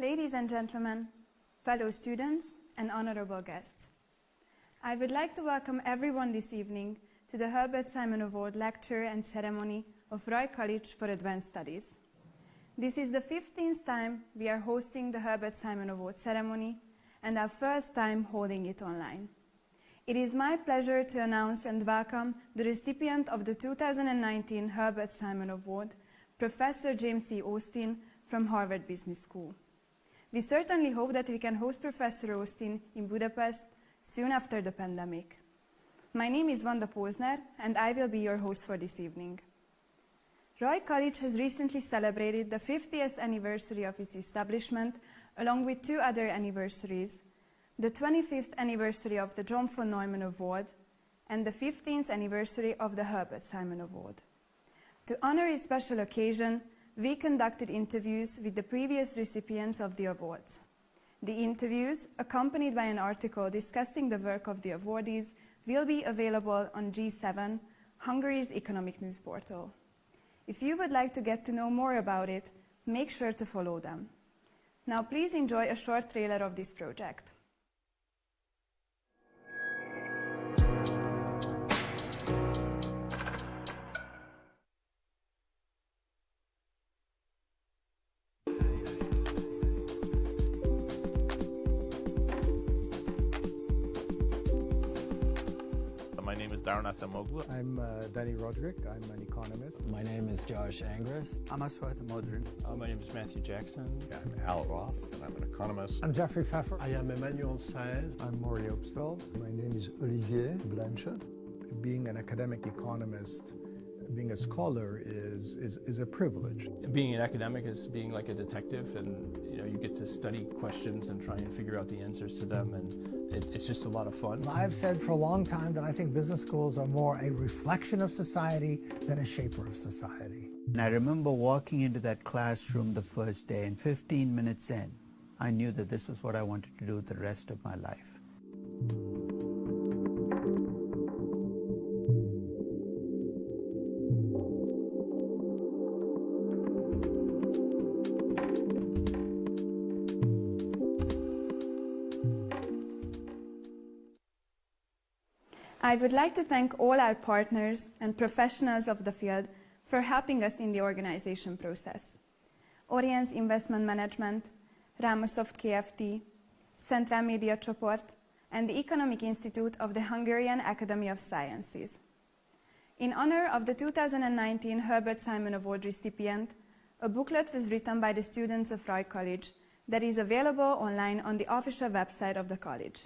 Ladies and gentlemen, fellow students, and honorable guests, I would like to welcome everyone this evening to the Herbert Simon Award Lecture and Ceremony of Roy College for Advanced Studies. This is the 15th time we are hosting the Herbert Simon Award ceremony and our first time holding it online. It is my pleasure to announce and welcome the recipient of the 2019 Herbert Simon Award, Professor James C. Austin from Harvard Business School. We certainly hope that we can host Professor Austin in Budapest soon after the pandemic. My name is Wanda Posner, and I will be your host for this evening. Roy College has recently celebrated the 50th anniversary of its establishment, along with two other anniversaries, the 25th anniversary of the John von Neumann Award and the 15th anniversary of the Herbert Simon Award. To honor this special occasion, we conducted interviews with the previous recipients of the awards. The interviews, accompanied by an article discussing the work of the awardees, will be available on G7, Hungary's economic news portal. If you would like to get to know more about it, make sure to follow them. Now please enjoy a short trailer of this project. My name is Darren Asamoglu. I'm Danny Roderick. I'm an economist. My name is Josh Angris. I'm Aswad Modern. My name is Matthew Jackson. I'm Al Roth, and I'm an economist. I'm Jeffrey Pfeffer. I am Emmanuel Saez. I'm Maury Obstfeld. My name is Olivier Blanchard. Being an academic economist, being a scholar is a privilege. Being an academic is being like a detective, and you get to study questions and try and figure out the answers to them, and it's just a lot of fun. I've said for a long time that I think business schools are more a reflection of society than a shaper of society. And I remember walking into that classroom the first day, and 15 minutes in, I knew that this was what I wanted to do the rest of my life. I would like to thank all our partners and professionals of the field for helping us in the organization process. Oriens Investment Management, Ramosoft Kft., Central Media Csoport, and the Economic Institute of the Hungarian Academy of Sciences. In honor of the 2019 Herbert Simon Award recipient, a booklet was written by the students of Roy College that is available online on the official website of the college.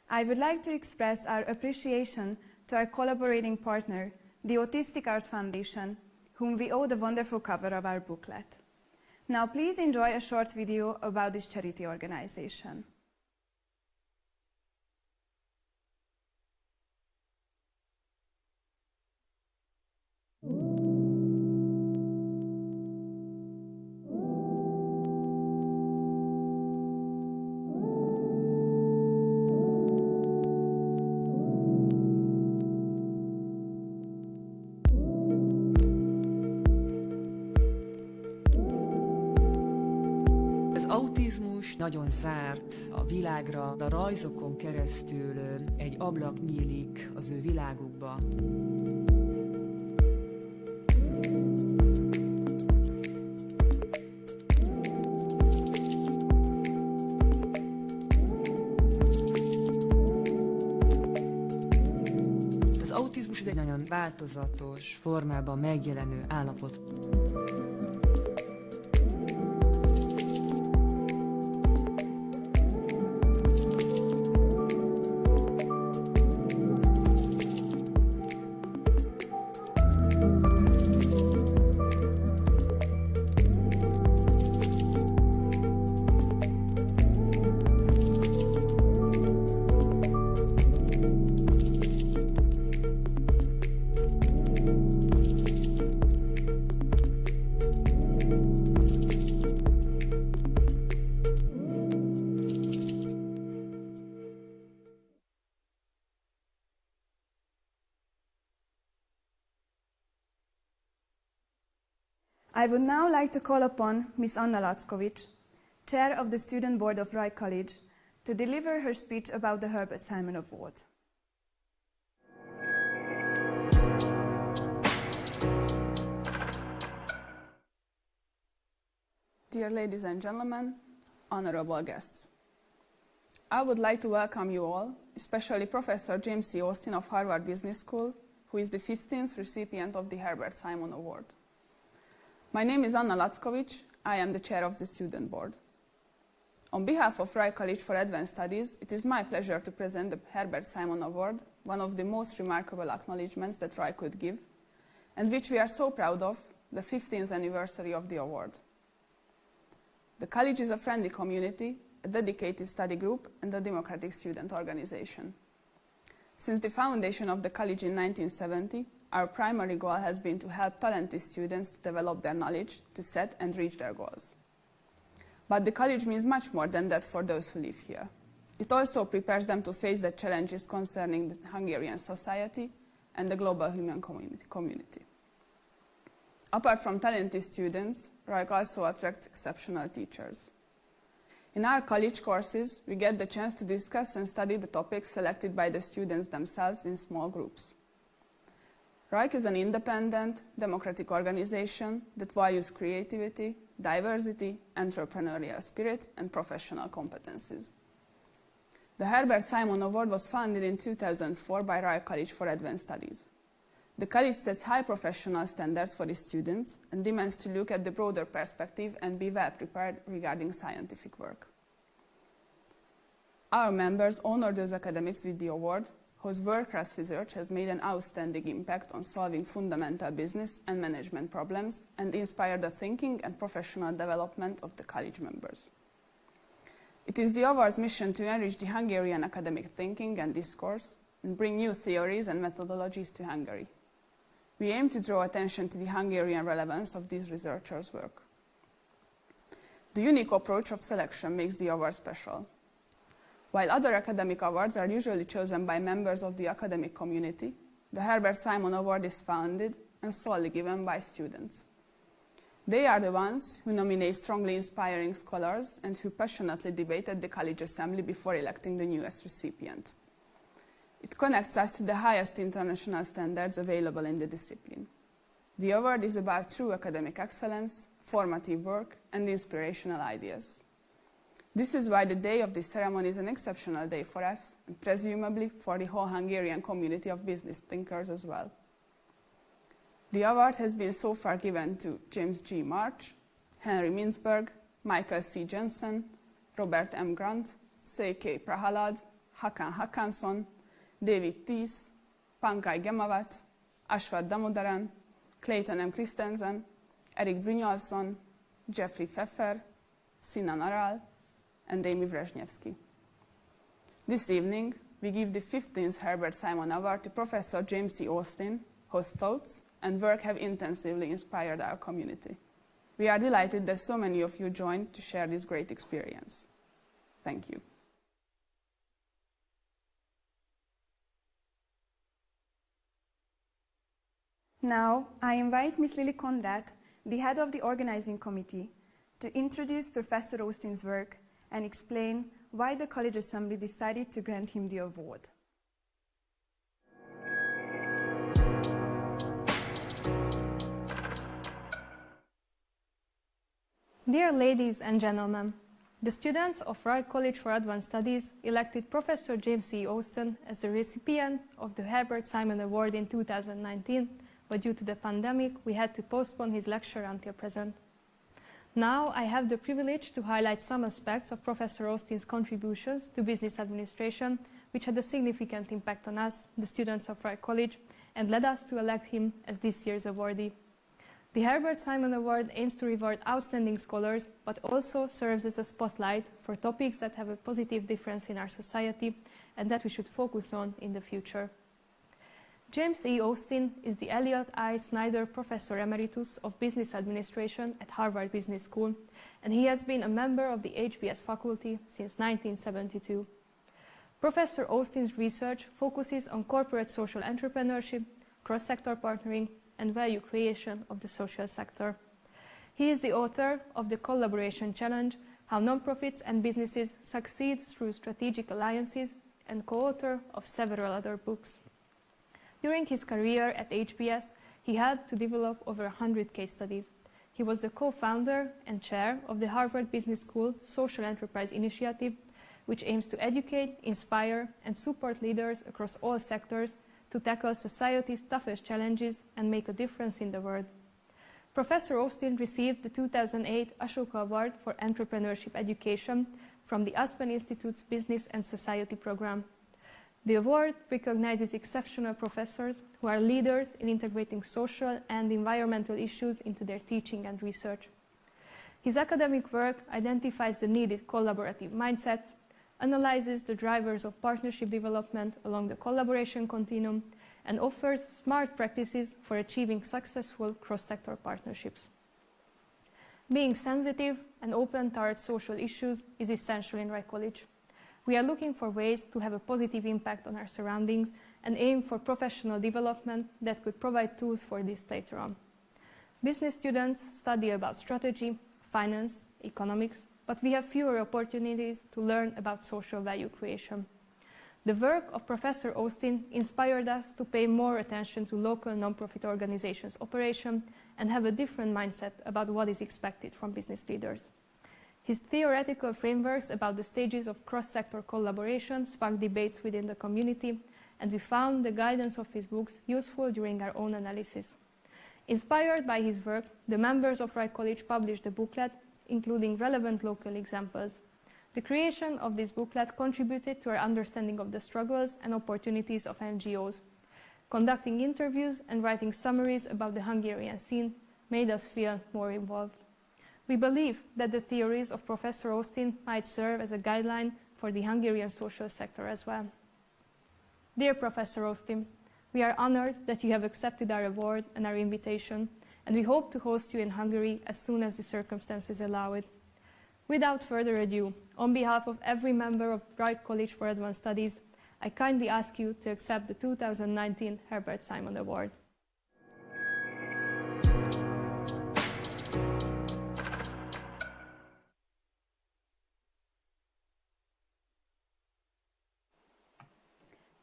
I would like to express our appreciation to our collaborating partner, the Autistic Art Foundation, whom we owe the wonderful cover of our booklet. Now please enjoy a short video about this charity organization. Az autizmus nagyon zárt a világra, de a rajzokon keresztül egy ablak nyílik az ő világukba. Az autizmus egy nagyon változatos formában megjelenő állapot. I would now like to call upon Ms. Anna Lackovic chair of the student board of Roy College, to deliver her speech about the Herbert Simon Award. Dear ladies and gentlemen, honorable guests, I would like to welcome you all, especially Professor James C. Austin of Harvard Business School, who is the 15th recipient of the Herbert Simon Award. My name is Anna Lackovic. I am the chair of the student board. On behalf of Roy College for Advanced Studies, it is my pleasure to present the Herbert Simon Award, one of the most remarkable acknowledgements that Roy could give, and which we are so proud of, the 15th anniversary of the award. The college is a friendly community, a dedicated study group, and a democratic student organization. Since the foundation of the college in 1970, our primary goal has been to help talented students to develop their knowledge, to set and reach their goals. But the college means much more than that for those who live here. It also prepares them to face the challenges concerning the Hungarian society and the global human community. Apart from talented students, Roy also attracts exceptional teachers. In our college courses, we get the chance to discuss and study the topics selected by the students themselves in small groups. ROIC is an independent, democratic organization that values creativity, diversity, entrepreneurial spirit, and professional competencies. The Herbert Simon Award was founded in 2004 by Roy College for Advanced Studies. The college sets high professional standards for its students and demands to look at the broader perspective and be well prepared regarding scientific work. Our members honor those academics with the award whose world-class research has made an outstanding impact on solving fundamental business and management problems and inspired the thinking and professional development of the college members. It is the award's mission to enrich the Hungarian academic thinking and discourse and bring new theories and methodologies to Hungary. We aim to draw attention to the Hungarian relevance of these researchers' work. The unique approach of selection makes the award special. While other academic awards are usually chosen by members of the academic community, the Herbert Simon Award is founded and solely given by students. They are the ones who nominate strongly inspiring scholars and who passionately debate at the college assembly before electing the newest recipient. It connects us to the highest international standards available in the discipline. The award is about true academic excellence, formative work, and inspirational ideas. This is why the day of this ceremony is an exceptional day for us, and presumably for the whole Hungarian community of business thinkers as well. The award has been so far given to James G. March, Henry Mintzberg, Michael C. Jensen, Robert M. Grant, C.K. Prahalad, Hakan Hakanson, David Thies, Pankaj Gemavat, Ashwat Damodaran, Clayton M. Christensen, Eric Brynjolfsson, Jeffrey Pfeffer, Sinan Aral, and Amy Wrzesniewski. This evening, we give the 15th Herbert Simon Award to Professor James C. Austin, whose thoughts and work have intensively inspired our community. We are delighted that so many of you joined to share this great experience. Thank you. Now, I invite Ms. Lily Conrad, the head of the organizing committee, to introduce Professor Austin's work and explain why the College Assembly decided to grant him the award. Dear ladies and gentlemen, the students of Roy College for Advanced Studies elected Professor James C. Austin as the recipient of the Herbert Simon Award in 2019, but due to the pandemic, we had to postpone his lecture until present. Now, I have the privilege to highlight some aspects of Professor Austin's contributions to business administration, which had a significant impact on us, the students of Roy College, and led us to elect him as this year's awardee. The Herbert Simon Award aims to reward outstanding scholars, but also serves as a spotlight for topics that have a positive difference in our society and that we should focus on in the future. James E. Austin is the Elliott I. Snyder Professor Emeritus of Business Administration at Harvard Business School, and he has been a member of the HBS faculty since 1972. Professor Austin's research focuses on corporate social entrepreneurship, cross-sector partnering, and value creation of the social sector. He is the author of the Collaboration Challenge, How Nonprofits and Businesses Succeed Through Strategic Alliances, and co-author of several other books. During his career at HBS, he had to develop over 100 case studies. He was the co-founder and chair of the Harvard Business School Social Enterprise Initiative, which aims to educate, inspire, and support leaders across all sectors to tackle society's toughest challenges and make a difference in the world. Professor Austin received the 2008 Ashoka Award for Entrepreneurship Education from the Aspen Institute's Business and Society program. The award recognizes exceptional professors who are leaders in integrating social and environmental issues into their teaching and research. His academic work identifies the needed collaborative mindset, analyzes the drivers of partnership development along the collaboration continuum, and offers smart practices for achieving successful cross-sector partnerships. Being sensitive and open towards social issues is essential in Rye College. We are looking for ways to have a positive impact on our surroundings and aim for professional development that could provide tools for this later on. Business students study about strategy, finance, economics, but we have fewer opportunities to learn about social value creation. The work of Professor Austin inspired us to pay more attention to local nonprofit organizations' operation and have a different mindset about what is expected from business leaders. His theoretical frameworks about the stages of cross-sector collaboration sparked debates within the community, and we found the guidance of his books useful during our own analysis. Inspired by his work, the members of Rye College published a booklet, including relevant local examples. The creation of this booklet contributed to our understanding of the struggles and opportunities of NGOs. Conducting interviews and writing summaries about the Hungarian scene made us feel more involved. We believe that the theories of Professor Austin might serve as a guideline for the Hungarian social sector as well. Dear Professor Austin, we are honored that you have accepted our award and our invitation, and we hope to host you in Hungary as soon as the circumstances allow it. Without further ado, on behalf of every member of Rye College for Advanced Studies, I kindly ask you to accept the 2019 Herbert Simon Award.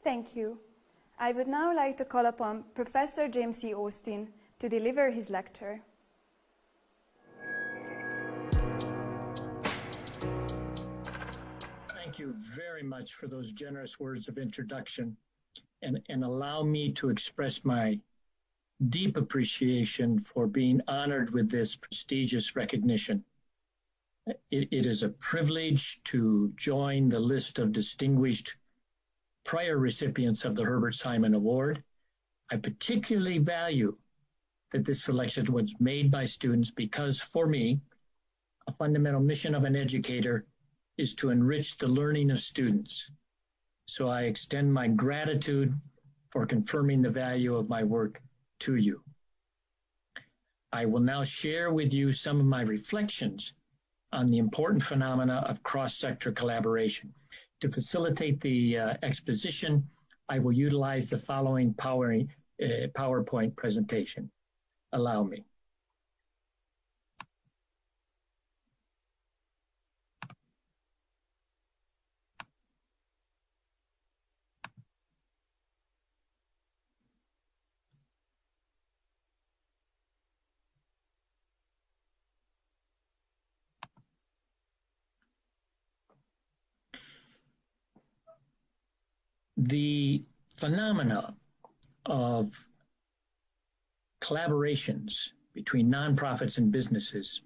Thank you. I would now like to call upon Professor James C. Austin to deliver his lecture. Thank you very much for those generous words of introduction, and allow me to express my deep appreciation for being honored with this prestigious recognition. It is a privilege to join the list of distinguished prior recipients of the Herbert Simon Award. I particularly value that this selection was made by students because, for me, a fundamental mission of an educator is to enrich the learning of students. So I extend my gratitude for confirming the value of my work to you. I will now share with you some of my reflections on the important phenomena of cross-sector collaboration. To facilitate the exposition, I will utilize the following PowerPoint presentation. Allow me. The phenomena of collaborations between nonprofits and businesses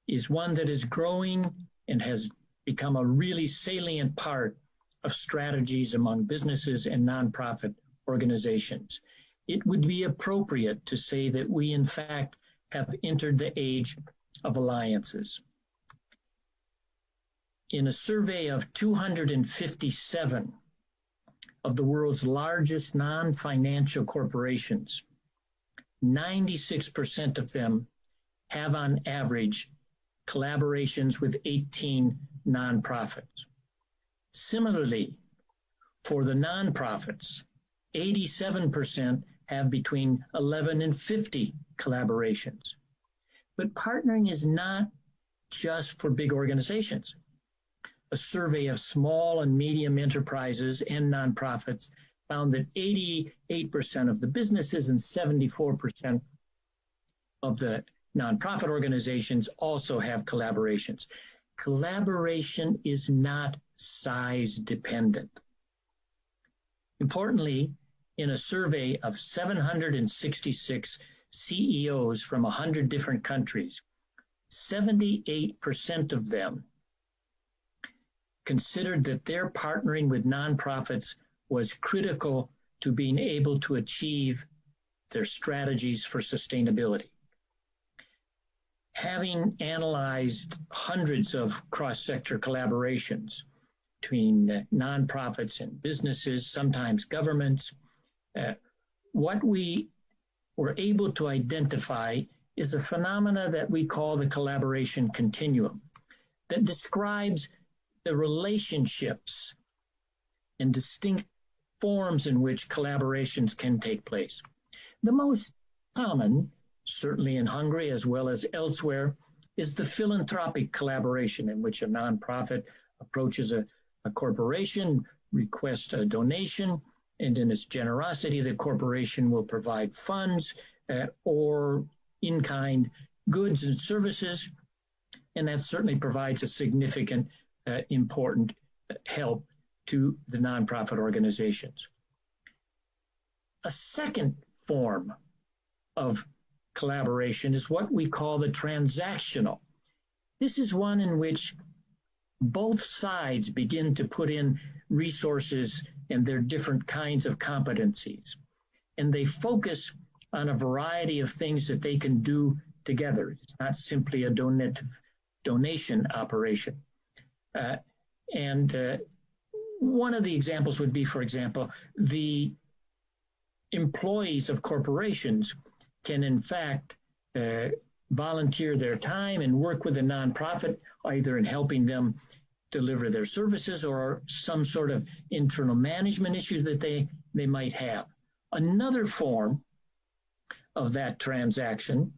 is one that is growing and has become a really salient part of strategies among businesses and nonprofit organizations. It would be appropriate to say that we, in fact, have entered the age of alliances. In a survey of 257 of the world's largest non-financial corporations, 96% of them have on average collaborations with 18 nonprofits. Similarly, for the nonprofits, 87% have between 11 and 50 collaborations. But partnering is not just for big organizations. A survey of small and medium enterprises and nonprofits found that 88% of the businesses and 74% of the nonprofit organizations also have collaborations. Collaboration is not size dependent. Importantly, in a survey of 766 CEOs from 100 different countries, 78% of them considered that their partnering with nonprofits was critical to being able to achieve their strategies for sustainability. Having analyzed hundreds of cross-sector collaborations between nonprofits and businesses, sometimes governments, what we were able to identify is a phenomena that we call the collaboration continuum that describes the relationships and distinct forms in which collaborations can take place. The most common, certainly in Hungary as well as elsewhere, is the philanthropic collaboration in which a nonprofit approaches a corporation, requests a donation, and in its generosity, the corporation will provide funds or in-kind goods and services, and that certainly provides a significant, important help to the nonprofit organizations. A second form of collaboration is what we call the transactional. This is one in which both sides begin to put in resources and their different kinds of competencies, and they focus on a variety of things that they can do together. It's not simply a donation operation. One of the examples would be, for example, the employees of corporations can in fact volunteer their time and work with a nonprofit, either in helping them deliver their services or some sort of internal management issues that they might have. Another form of that transaction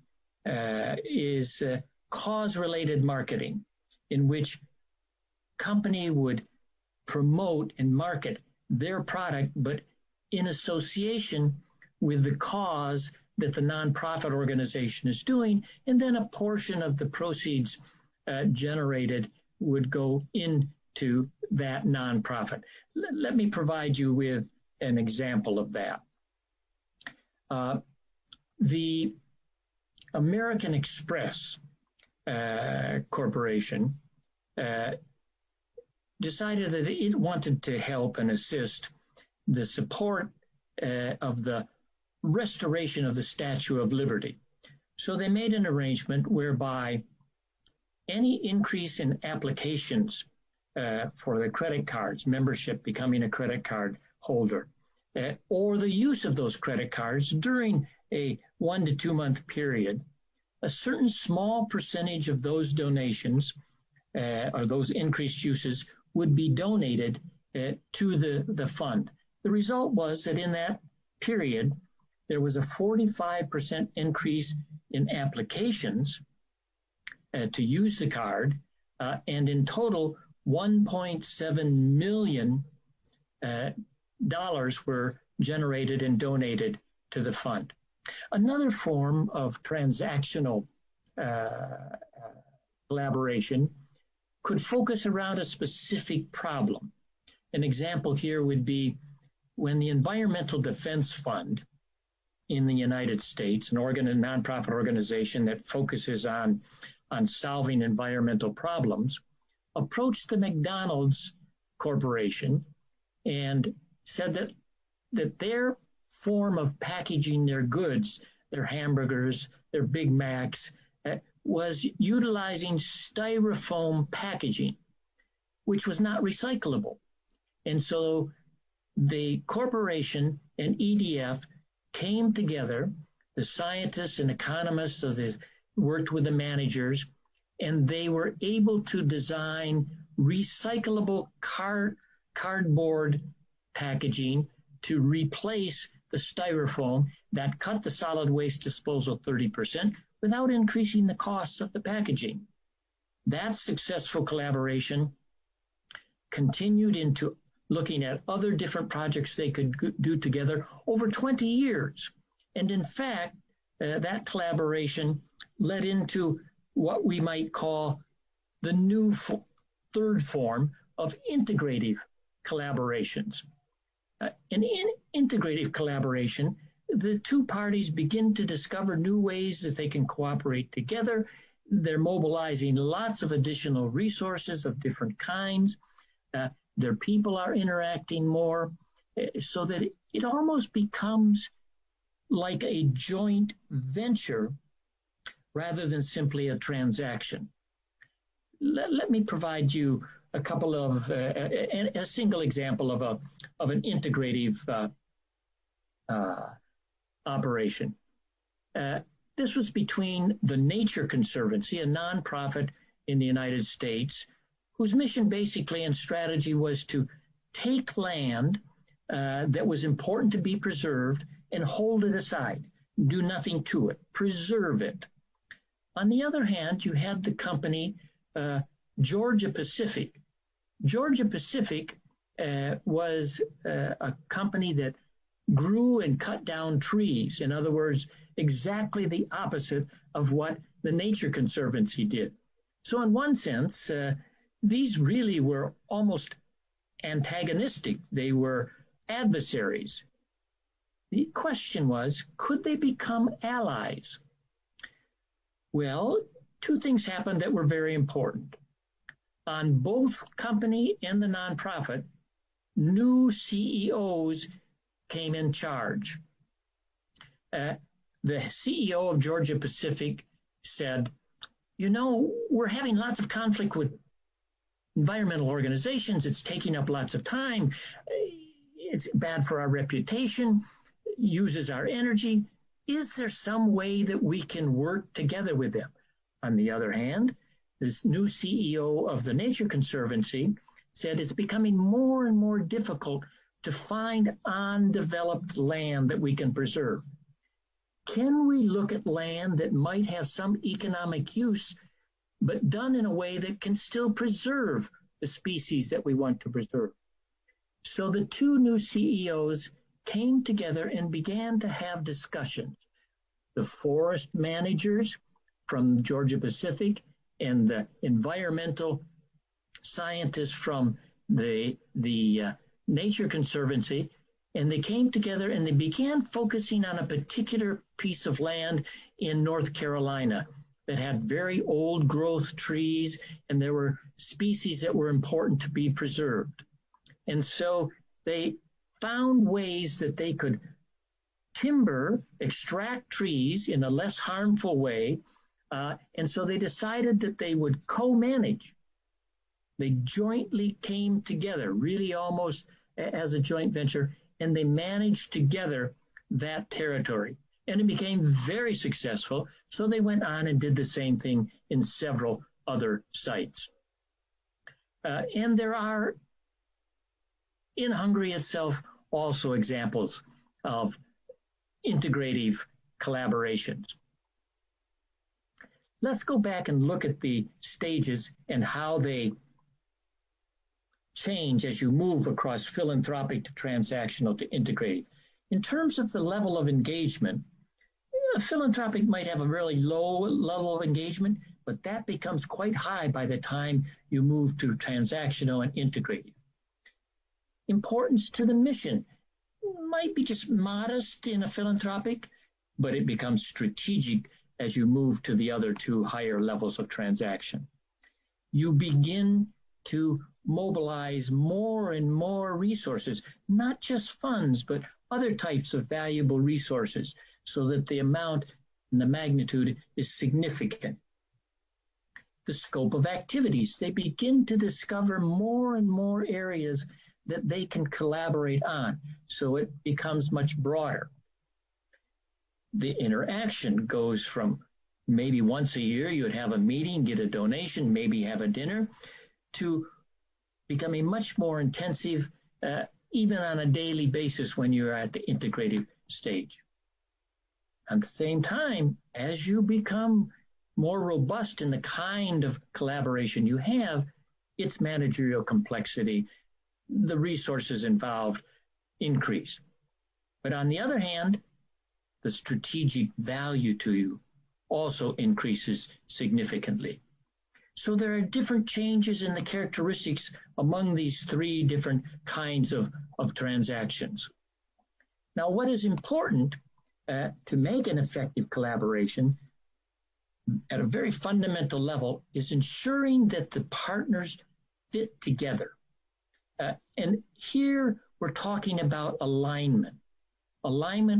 is cause-related marketing, in which company would promote and market their product, but in association with the cause that the nonprofit organization is doing, and then a portion of the proceeds generated would go into that nonprofit. Let me provide you with an example of that. The American Express Corporation decided that it wanted to help and assist the support of the restoration of the Statue of Liberty. So they made an arrangement whereby any increase in applications for the credit cards, membership, becoming a credit card holder, or the use of those credit cards during a 1 to 2 month period, a certain small percentage of those donations or those increased uses would be donated to the fund. The result was that in that period, there was a 45% increase in applications to use the card, and in total, $1.7 million were generated and donated to the fund. Another form of transactional collaboration could focus around a specific problem. An example here would be when the Environmental Defense Fund in the United States, a nonprofit organization that focuses on solving environmental problems, approached the McDonald's Corporation and said that their form of packaging their goods, their hamburgers, their Big Macs, was utilizing styrofoam packaging, which was not recyclable. And so the corporation and EDF came together, the scientists and economists worked with the managers, and they were able to design recyclable cardboard packaging to replace the styrofoam that cut the solid waste disposal 30% without increasing the costs of the packaging. That successful collaboration continued into looking at other different projects they could do together over 20 years. And in fact, that collaboration led into what we might call the new third form of integrative collaborations. In integrative collaboration, the two parties begin to discover new ways that they can cooperate together. They're mobilizing lots of additional resources of different kinds. Their people are interacting more, so that it almost becomes like a joint venture rather than simply a transaction. Let me provide you a couple of a single example of an integrative operation. This was between the Nature Conservancy, a nonprofit in the United States, whose mission basically and strategy was to take land that was important to be preserved and hold it aside, do nothing to it, preserve it. On the other hand, you had the company Georgia Pacific. Georgia Pacific was a company that grew and cut down trees. In other words, exactly the opposite of what the Nature Conservancy did. So in one sense, these really were almost antagonistic. They were adversaries. The question was, could they become allies? Well, two things happened that were very important. On both company and the nonprofit, new CEOs came in charge. The CEO of Georgia Pacific said, you know, we're having lots of conflict with environmental organizations. It's taking up lots of time. It's bad for our reputation, uses our energy. Is there some way that we can work together with them? On the other hand, this new CEO of the Nature Conservancy said it's becoming more and more difficult to find undeveloped land that we can preserve. Can we look at land that might have some economic use, but done in a way that can still preserve the species that we want to preserve? So the two new CEOs came together and began to have discussions. The forest managers from Georgia Pacific and the environmental scientists from the Nature Conservancy, and they came together and they began focusing on a particular piece of land in North Carolina that had very old growth trees, and there were species that were important to be preserved. And so they found ways that they could timber, extract trees in a less harmful way, and so they decided that they would co-manage. They jointly came together, really almost as a joint venture, and they managed together that territory. And it became very successful, so they went on and did the same thing in several other sites. And there are, in Hungary itself, also examples of integrative collaborations. Let's go back and look at the stages and how they change as you move across philanthropic to transactional to integrative. In terms of the level of engagement, philanthropic might have a really low level of engagement, but that becomes quite high by the time you move to transactional and integrative. Importance to the mission might be just modest in a philanthropic, but it becomes strategic as you move to the other two higher levels of transaction. You begin to mobilize more and more resources, not just funds, but other types of valuable resources, so that the amount and the magnitude is significant. The scope of activities, they begin to discover more and more areas that they can collaborate on, so it becomes much broader. The interaction goes from maybe once a year you would have a meeting, get a donation, maybe have a dinner, to becoming much more intensive, even on a daily basis when you're at the integrative stage. At the same time, as you become more robust in the kind of collaboration you have, its managerial complexity, the resources involved increase. But on the other hand, the strategic value to you also increases significantly. So there are different changes in the characteristics among these three different kinds of transactions. Now, what is important to make an effective collaboration at a very fundamental level is ensuring that the partners fit together. And here we're talking about alignment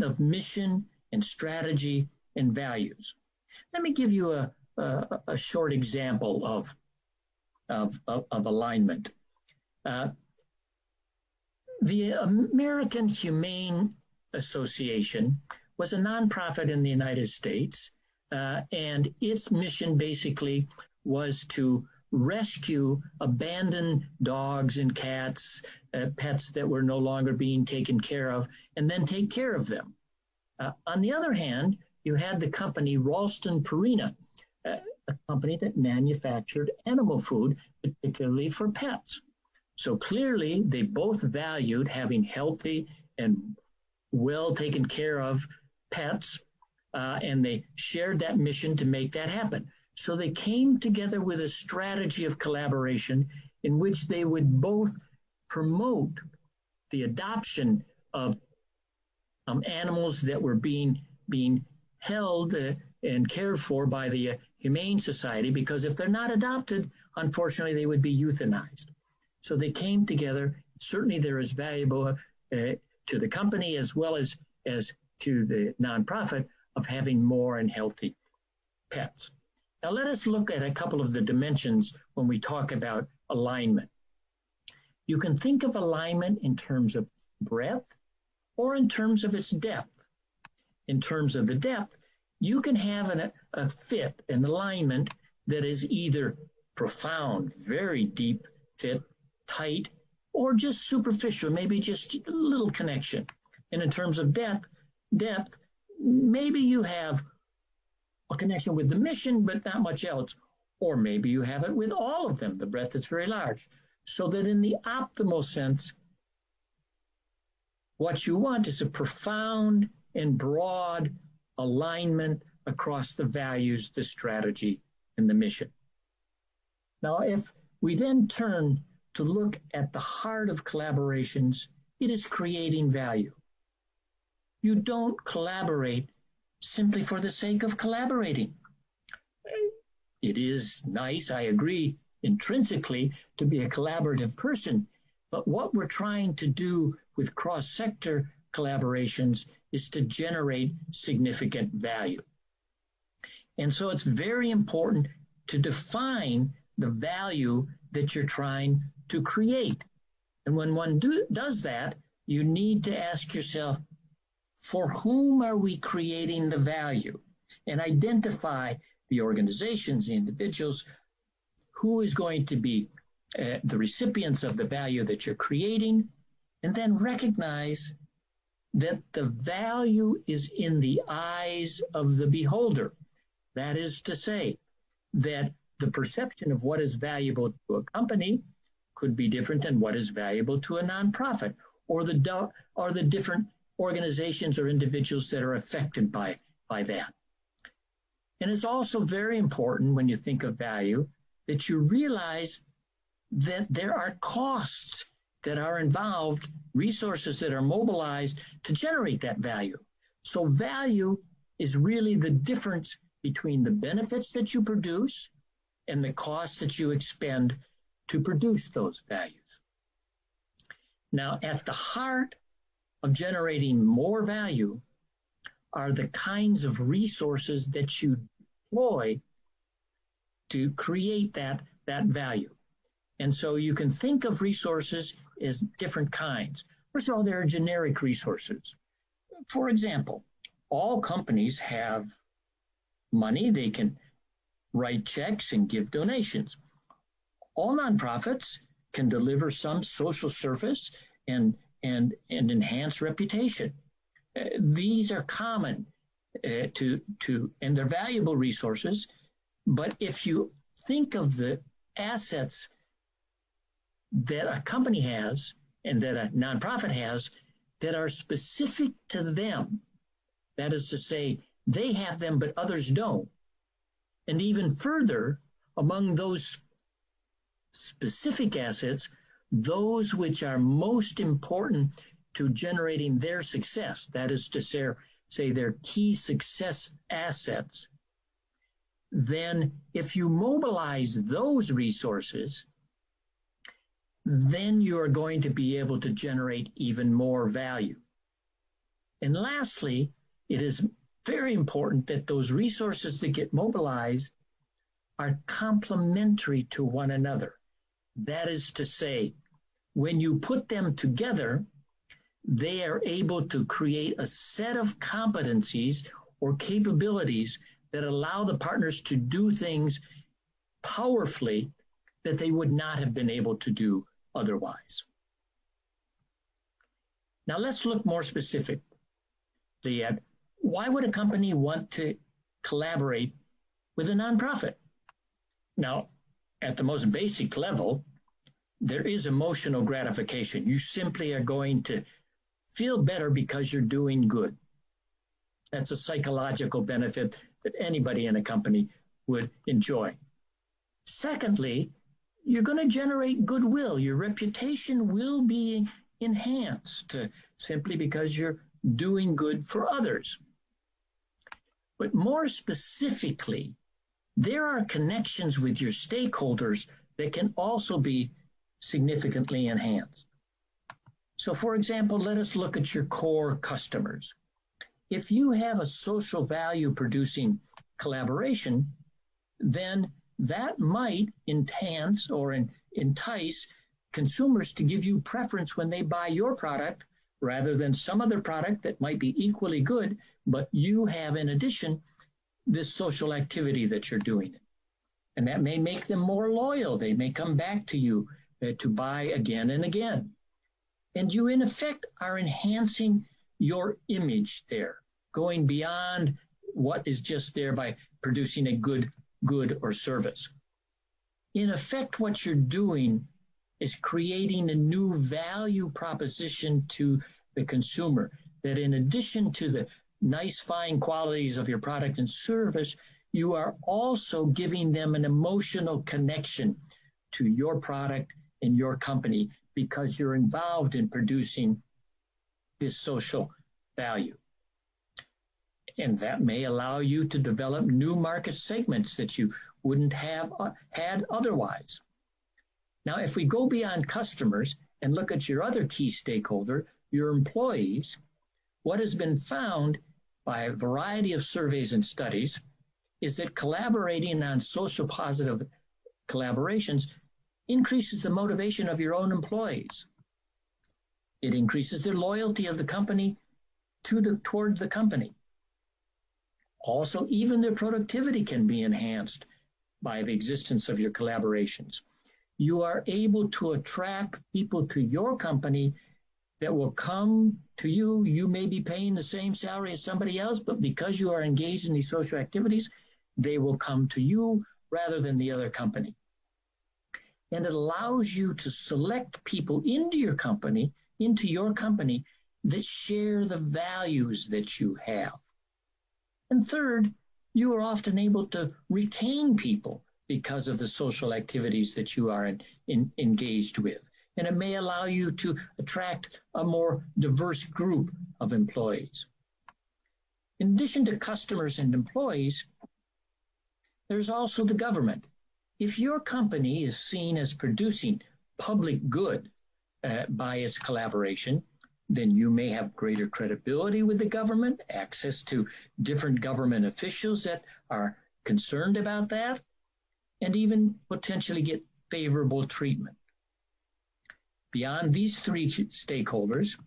of mission and strategy and values. Let me give you a short example of alignment. The American Humane Association was a nonprofit in the United States, and its mission basically was to rescue abandoned dogs and cats, pets that were no longer being taken care of, and then take care of them. On the other hand, you had the company Ralston Purina, a company that manufactured animal food, particularly for pets. So clearly, they both valued having healthy and well taken care of pets, and they shared that mission to make that happen. So they came together with a strategy of collaboration in which they would both promote the adoption of animals that were being held and cared for by the Humane Society, because if they're not adopted, unfortunately, they would be euthanized. So they came together. Certainly, they're as valuable to the company as well as to the nonprofit of having more and healthy pets. Now, let us look at a couple of the dimensions when we talk about alignment. You can think of alignment in terms of breadth or in terms of its depth. In terms of the depth, you can have a fit, an alignment that is either profound, very deep fit, tight, or just superficial, maybe just a little connection. And in terms of depth, maybe you have a connection with the mission, but not much else. Or maybe you have it with all of them. The breadth is very large. So that in the optimal sense, what you want is a profound and broad alignment across the values, the strategy, and the mission. Now, if we then turn to look at the heart of collaborations, it is creating value. You don't collaborate simply for the sake of collaborating. It is nice, I agree, intrinsically to be a collaborative person, but what we're trying to do with cross-sector collaborations is to generate significant value. And so it's very important to define the value that you're trying to create. And when one does that, you need to ask yourself, for whom are we creating the value? And identify the organizations, the individuals, who is going to be the recipients of the value that you're creating, and then recognize that the value is in the eyes of the beholder. That is to say, that the perception of what is valuable to a company could be different than what is valuable to a nonprofit, or the different organizations or individuals that are affected by that. And it's also very important when you think of value that you realize that there are costs that are involved, resources that are mobilized to generate that value. So value is really the difference between the benefits that you produce and the costs that you expend to produce those values. Now, at the heart of generating more value are the kinds of resources that you deploy to create that value. And so you can think of resources as different kinds. First of all, there are generic resources. For example, all companies have money. They can write checks and give donations. All nonprofits can deliver some social service and enhance reputation. These are common and they're valuable resources But if you think of the assets that a company has and that a nonprofit has that are specific to them, that is to say, they have them but others don't. And even further, among those specific assets, those which are most important to generating their success, that is to say their key success assets, then if you mobilize those resources, then you are going to be able to generate even more value. And lastly, it is very important that those resources that get mobilized are complementary to one another. That is to say, when you put them together, they are able to create a set of competencies or capabilities that allow the partners to do things powerfully that they would not have been able to do otherwise. Now let's look more specifically at why would a company want to collaborate with a nonprofit? Now, at the most basic level, there is emotional gratification. You simply are going to feel better because you're doing good. That's a psychological benefit that anybody in a company would enjoy. Secondly, you're going to generate goodwill. Your reputation will be enhanced simply because you're doing good for others. But more specifically, there are connections with your stakeholders that can also be significantly enhanced. So for example, let us look at your core customers. If you have a social value producing collaboration, then that might enhance or entice consumers to give you preference when they buy your product rather than some other product that might be equally good, but you have in addition this social activity that you're doing. And that may make them more loyal. They may come back to you to buy again and again. And you in effect are enhancing your image there, going beyond what is just there by producing a good or service. In effect, what you're doing is creating a new value proposition to the consumer that in addition to the nice, fine qualities of your product and service, you are also giving them an emotional connection to your product and your company because you're involved in producing this social value. And that may allow you to develop new market segments that you wouldn't have had otherwise. Now, if we go beyond customers and look at your other key stakeholder, your employees, what has been found by a variety of surveys and studies is that collaborating on social positive collaborations increases the motivation of your own employees. It increases their loyalty of the company toward the company. Also, even their productivity can be enhanced by the existence of your collaborations. You are able to attract people to your company that will come to you. You may be paying the same salary as somebody else, but because you are engaged in these social activities, they will come to you rather than the other company. And it allows you to select people into your company that share the values that you have. And third, you are often able to retain people because of the social activities that you are engaged with. And it may allow you to attract a more diverse group of employees. In addition to customers and employees, there's also the government. If your company is seen as producing public good by its collaboration, then you may have greater credibility with the government, access to different government officials that are concerned about that, and even potentially get favorable treatment. Beyond these three stakeholders,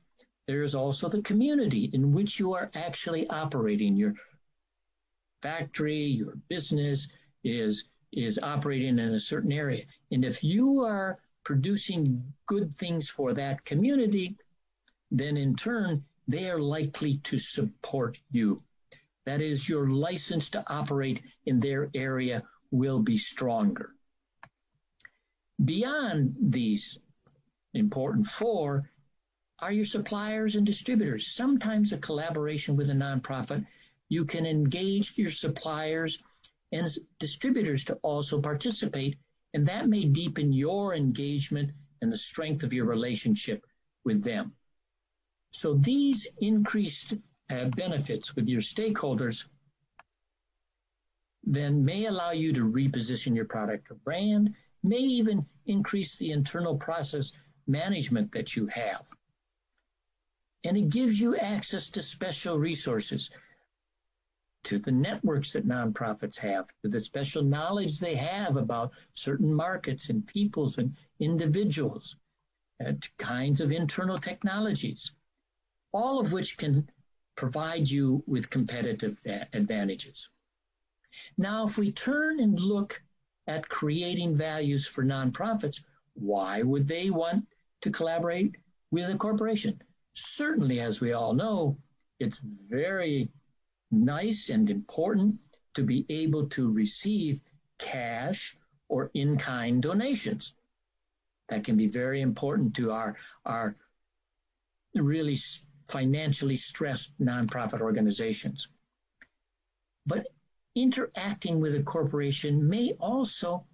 there is also the community in which you are actually operating. Your factory, your business is operating in a certain area. And if you are producing good things for that community, then in turn, they are likely to support you. That is, your license to operate in their area will be stronger. Beyond these important four are your suppliers and distributors. Sometimes a collaboration with a nonprofit, you can engage your suppliers and distributors to also participate, and that may deepen your engagement and the strength of your relationship with them. So these increased benefits with your stakeholders then may allow you to reposition your product or brand, may even increase the internal process management that you have. And it gives you access to special resources, to the networks that nonprofits have, to the special knowledge they have about certain markets and peoples and individuals, to kinds of internal technologies, all of which can provide you with competitive advantages. Now, if we turn and look at creating values for nonprofits, why would they want to collaborate with a corporation? Certainly, as we all know, it's very nice and important to be able to receive cash or in-kind donations. That can be very important to our really financially stressed nonprofit organizations. But interacting with a corporation may also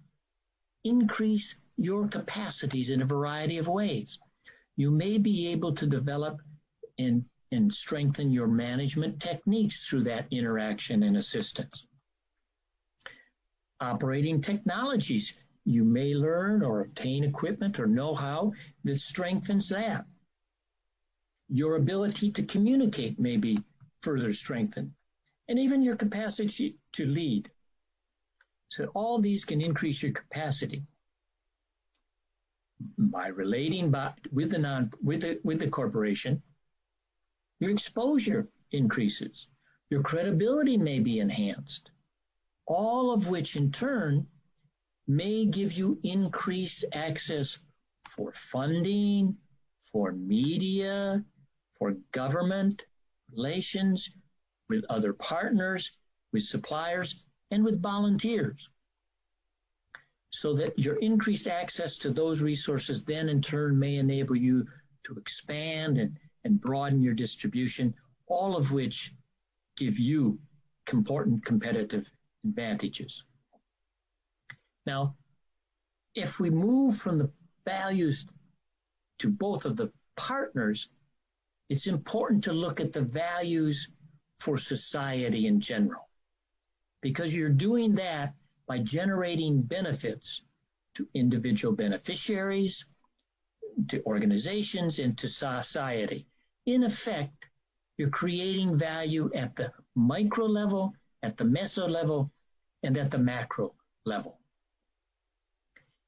increase your capacities in a variety of ways. You may be able to develop and strengthen your management techniques through that interaction and assistance. Operating technologies, you may learn or obtain equipment or know-how that strengthens that. Your ability to communicate may be further strengthened, and even your capacity to lead. So all these can increase your capacity by relating with the corporation. Your exposure increases. Your credibility may be enhanced, all of which in turn may give you increased access for funding, for media, for government relations, with other partners, with suppliers, and with volunteers. So that your increased access to those resources then in turn may enable you to expand and broaden your distribution, all of which give you important competitive advantages. Now, if we move from the values to both of the partners, it's important to look at the values for society in general, because you're doing that by generating benefits to individual beneficiaries, to organizations, and to society. In effect, you're creating value at the micro level, at the meso level, and at the macro level.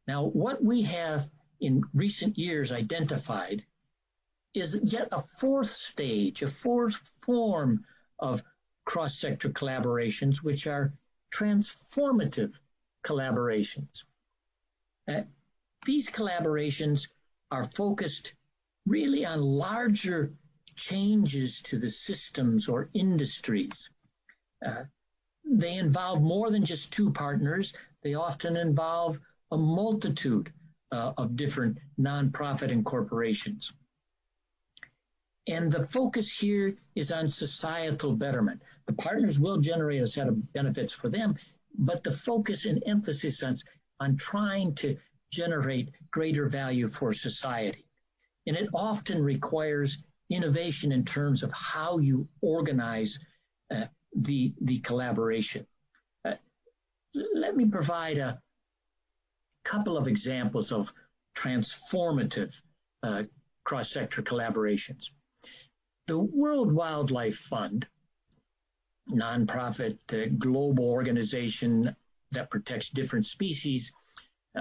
Now, what we have in recent years identified is yet a fourth stage, a fourth form of cross-sector collaborations, which are transformative collaborations. These collaborations are focused really on larger changes to the systems or industries. They involve more than just two partners. They often involve a multitude of different nonprofit and corporations. And the focus here is on societal betterment. The partners will generate a set of benefits for them, but the focus and emphasis on trying to generate greater value for society. And it often requires innovation in terms of how you organize the collaboration. Let me provide a couple of examples of transformative cross-sector collaborations. The World Wildlife Fund, nonprofit global organization that protects different species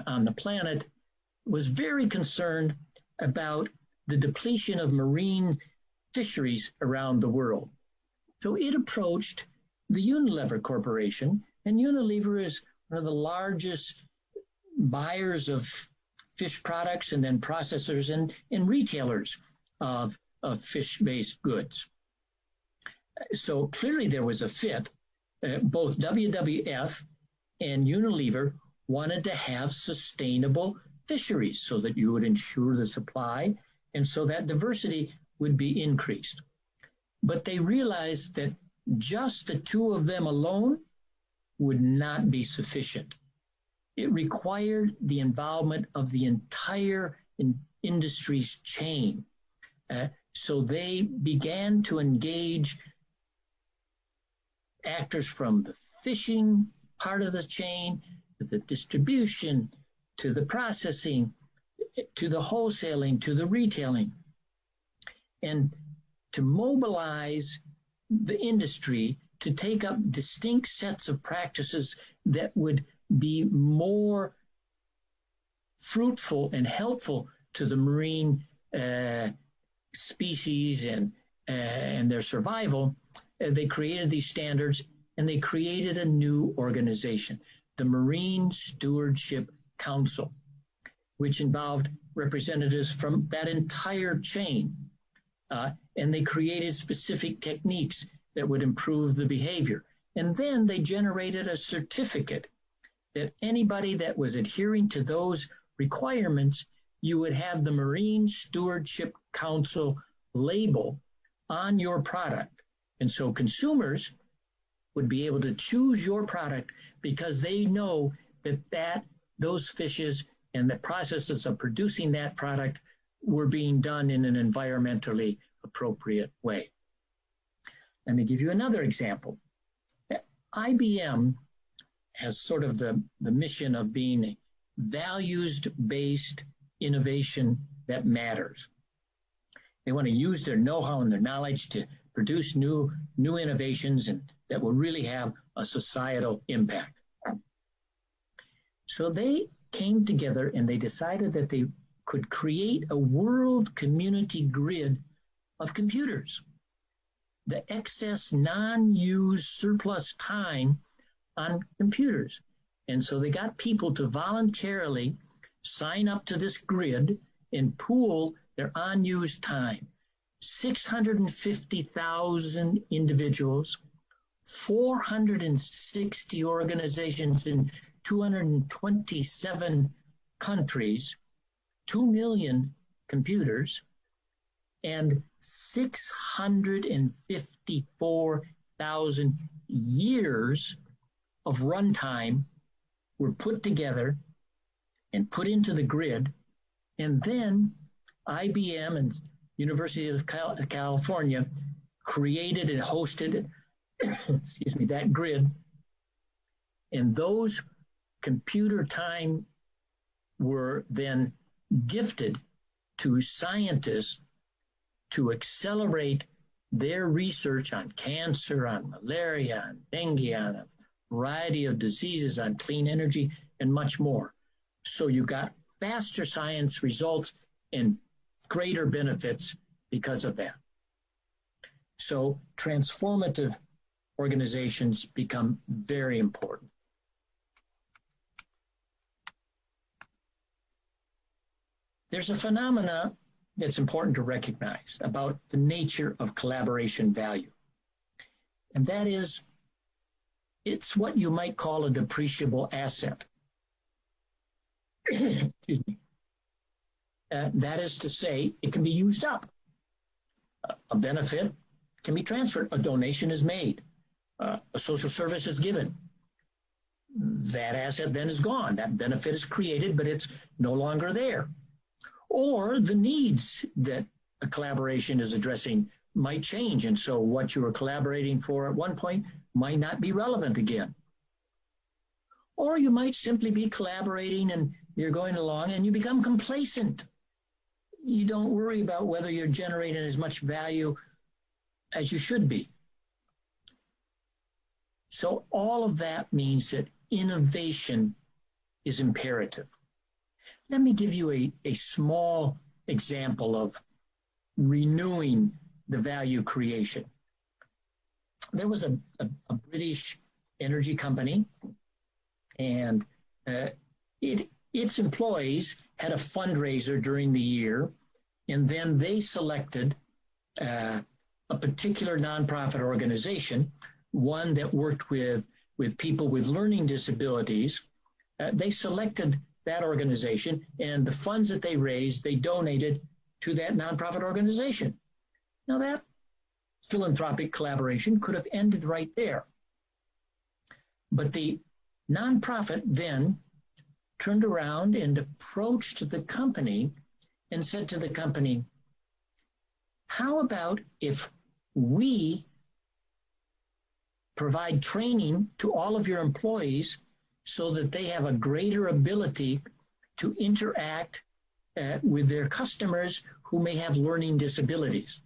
on the planet, was very concerned about the depletion of marine fisheries around the world. So it approached the Unilever Corporation, and Unilever is one of the largest buyers of fish products and then processors and retailers of fish-based goods. So clearly there was a fit. Both WWF And Unilever wanted to have sustainable fisheries so that you would ensure the supply and so that diversity would be increased. But they realized that just the two of them alone would not be sufficient. It required the involvement of the entire industry's chain. So they began to engage actors from the fishing part of the chain, to the distribution, to the processing, to the wholesaling, to the retailing, and to mobilize the industry to take up distinct sets of practices that would be more fruitful and helpful to the marine species and their survival. They created these standards and they created a new organization, the Marine Stewardship Council, which involved representatives from that entire chain. And they created specific techniques that would improve the behavior. And then they generated a certificate that anybody that was adhering to those requirements, you would have the Marine Stewardship Council label on your product. And so consumers would be able to choose your product because they know that those fishes and the processes of producing that product were being done in an environmentally appropriate way. Let me give you another example. IBM has sort of the mission of being a values-based innovation that matters. They want to use their know-how and their knowledge to produce new innovations and that will really have a societal impact. So they came together and they decided that they could create a world community grid of computers. The excess non-used surplus time on computers. And so they got people to voluntarily sign up to this grid and pool their unused time. 650,000 individuals, 460 organizations in 227 countries, 2 million computers, and 654,000 years of runtime were put together and put into the grid. And then IBM and University of California created and hosted that grid. And those computer time were then gifted to scientists to accelerate their research on cancer, on malaria, on dengue, on a variety of diseases, on clean energy, and much more. So you got faster science results and greater benefits because of that. So transformative organizations become very important. There's a phenomena that's important to recognize about the nature of collaboration value. And that is, it's what you might call a depreciable asset. Excuse me. That is to say, it can be used up. A benefit can be transferred. A donation is made. A social service is given. That asset then is gone. That benefit is created, but it's no longer there. Or the needs that a collaboration is addressing might change. And so what you were collaborating for at one point might not be relevant again. Or you might simply be collaborating and you're going along and you become complacent. You don't worry about whether you're generating as much value as you should be. So all of that means that innovation is imperative. Let me give you a small example of renewing the value creation. There was a British energy company, and its employees had a fundraiser during the year, and then they selected a particular nonprofit organization, one that worked with with people with learning disabilities, they selected that organization, and the funds that they raised, they donated to that nonprofit organization. Now that philanthropic collaboration could have ended right there. But the nonprofit then turned around and approached the company and said to the company, how about if we provide training to all of your employees so that they have a greater ability to interact with their customers who may have learning disabilities.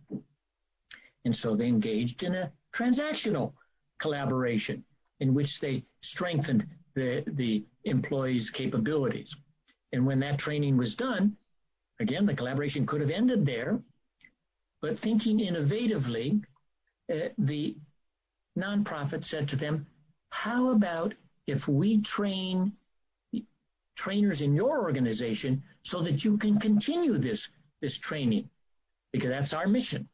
And so they engaged in a transactional collaboration in which they strengthened the employees' capabilities. And when that training was done, again, the collaboration could have ended there, but thinking innovatively, the nonprofit said to them, how about if we train trainers in your organization so that you can continue this training, because that's our mission.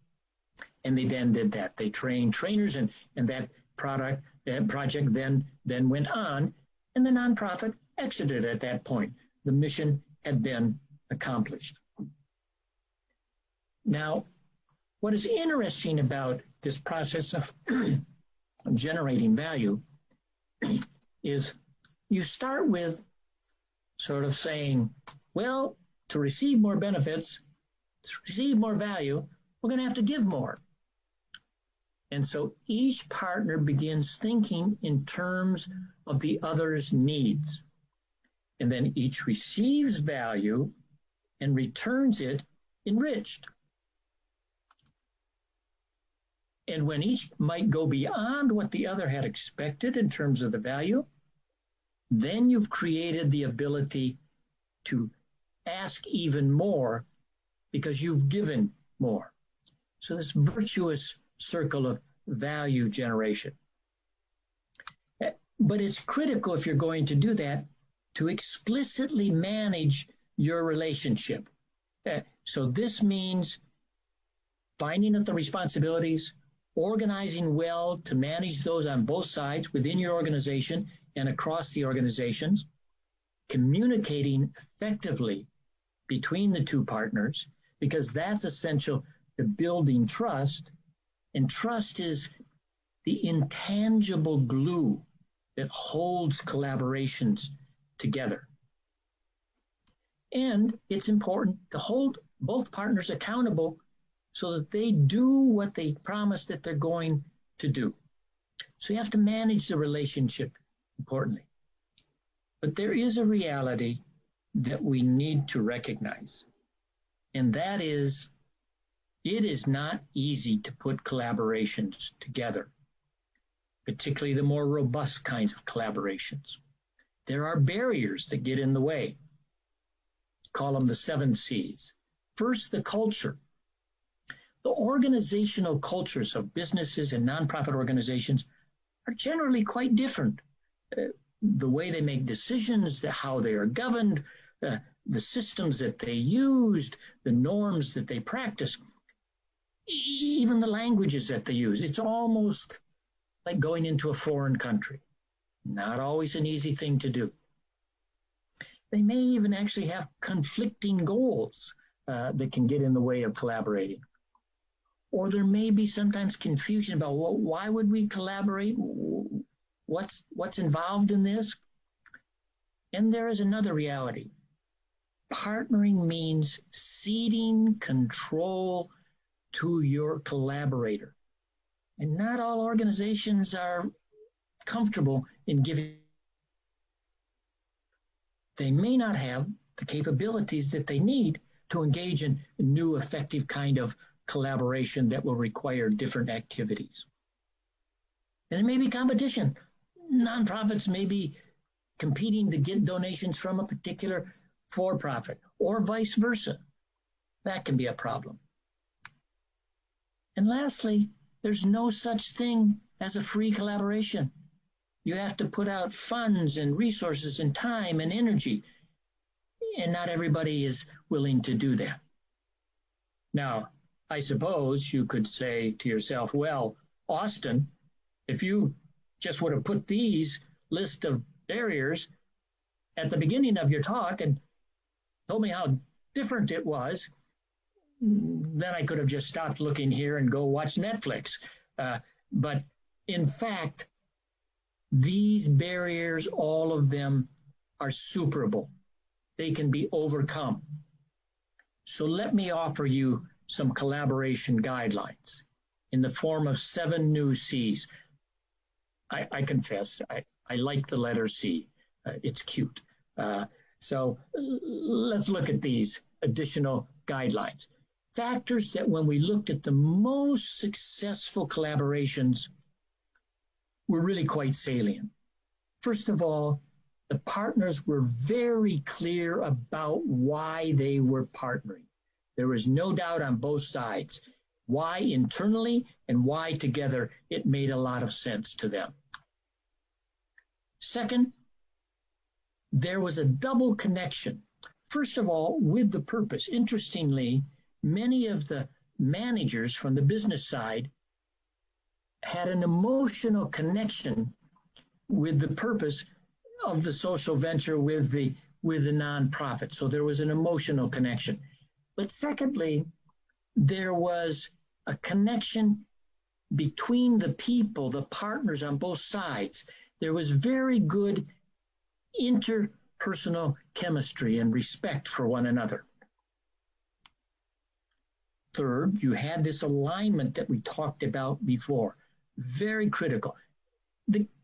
And they then did that. They trained trainers, and that project then went on, and the nonprofit exited at that point. The mission had been accomplished. Now, what is interesting about this process of generating value is you start with sort of saying, well, to receive more benefits, to receive more value, we're going to have to give more. And so each partner begins thinking in terms of the other's needs. And then each receives value and returns it enriched. And when each might go beyond what the other had expected in terms of the value, then you've created the ability to ask even more because you've given more. So this virtuous circle of value generation. But it's critical, if you're going to do that, to explicitly manage your relationship. So this means finding out the responsibilities, organizing well to manage those on both sides within your organization and across the organizations, communicating effectively between the two partners, because that's essential to building trust. And trust is the intangible glue that holds collaborations together. And it's important to hold both partners accountable so that they do what they promise that they're going to do. So you have to manage the relationship importantly. But there is a reality that we need to recognize, and that is, it is not easy to put collaborations together, particularly the more robust kinds of collaborations. There are barriers that get in the way. Call them the 7 C's. First, the culture. The organizational cultures of businesses and nonprofit organizations are generally quite different. The way they make decisions, how they are governed, the systems that they used, the norms that they practice, even the languages that they use. It's almost like going into a foreign country. Not always an easy thing to do. They may even actually have conflicting goals that can get in the way of collaborating. Or there may be sometimes confusion about, well, why would we collaborate? What's involved in this? And there is another reality. Partnering means ceding control to your collaborator. And not all organizations are comfortable in giving. They may not have the capabilities that they need to engage in a new effective kind of collaboration that will require different activities. And it may be competition. Nonprofits may be competing to get donations from a particular for-profit or vice versa. That can be a problem. And lastly, there's no such thing as a free collaboration. You have to put out funds and resources and time and energy, and not everybody is willing to do that. Now, I suppose you could say to yourself, well, Austin, if you just would have put these list of barriers at the beginning of your talk and told me how different it was, then I could have just stopped looking here and go watch Netflix. But in fact, these barriers, all of them are superable. They can be overcome. So let me offer you some collaboration guidelines in the form of 7 new C's. I confess, I like the letter C. It's cute. So let's look at these additional guidelines. Factors that when we looked at the most successful collaborations were really quite salient. First of all, the partners were very clear about why they were partnering. There was no doubt on both sides why internally and why together it made a lot of sense to them. Second, there was a double connection. First of all, with the purpose. Interestingly, many of the managers from the business side had an emotional connection with the purpose of the social venture with the nonprofit. So there was an emotional connection. But secondly, there was a connection between the people, the partners on both sides. There was very good interpersonal chemistry and respect for one another. Third, you had this alignment that we talked about before. Very critical.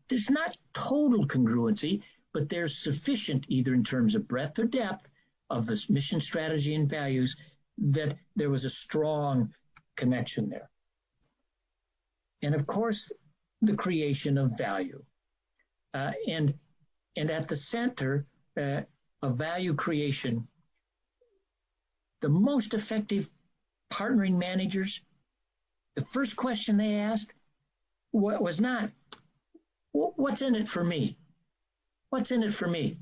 There's not total congruency, but there's sufficient, either in terms of breadth or depth, of this mission, strategy, and values, that there was a strong connection there. And of course, the creation of value. And at the center of value creation, the most effective partnering managers, the first question they asked was not, what's in it for me? What's in it for me?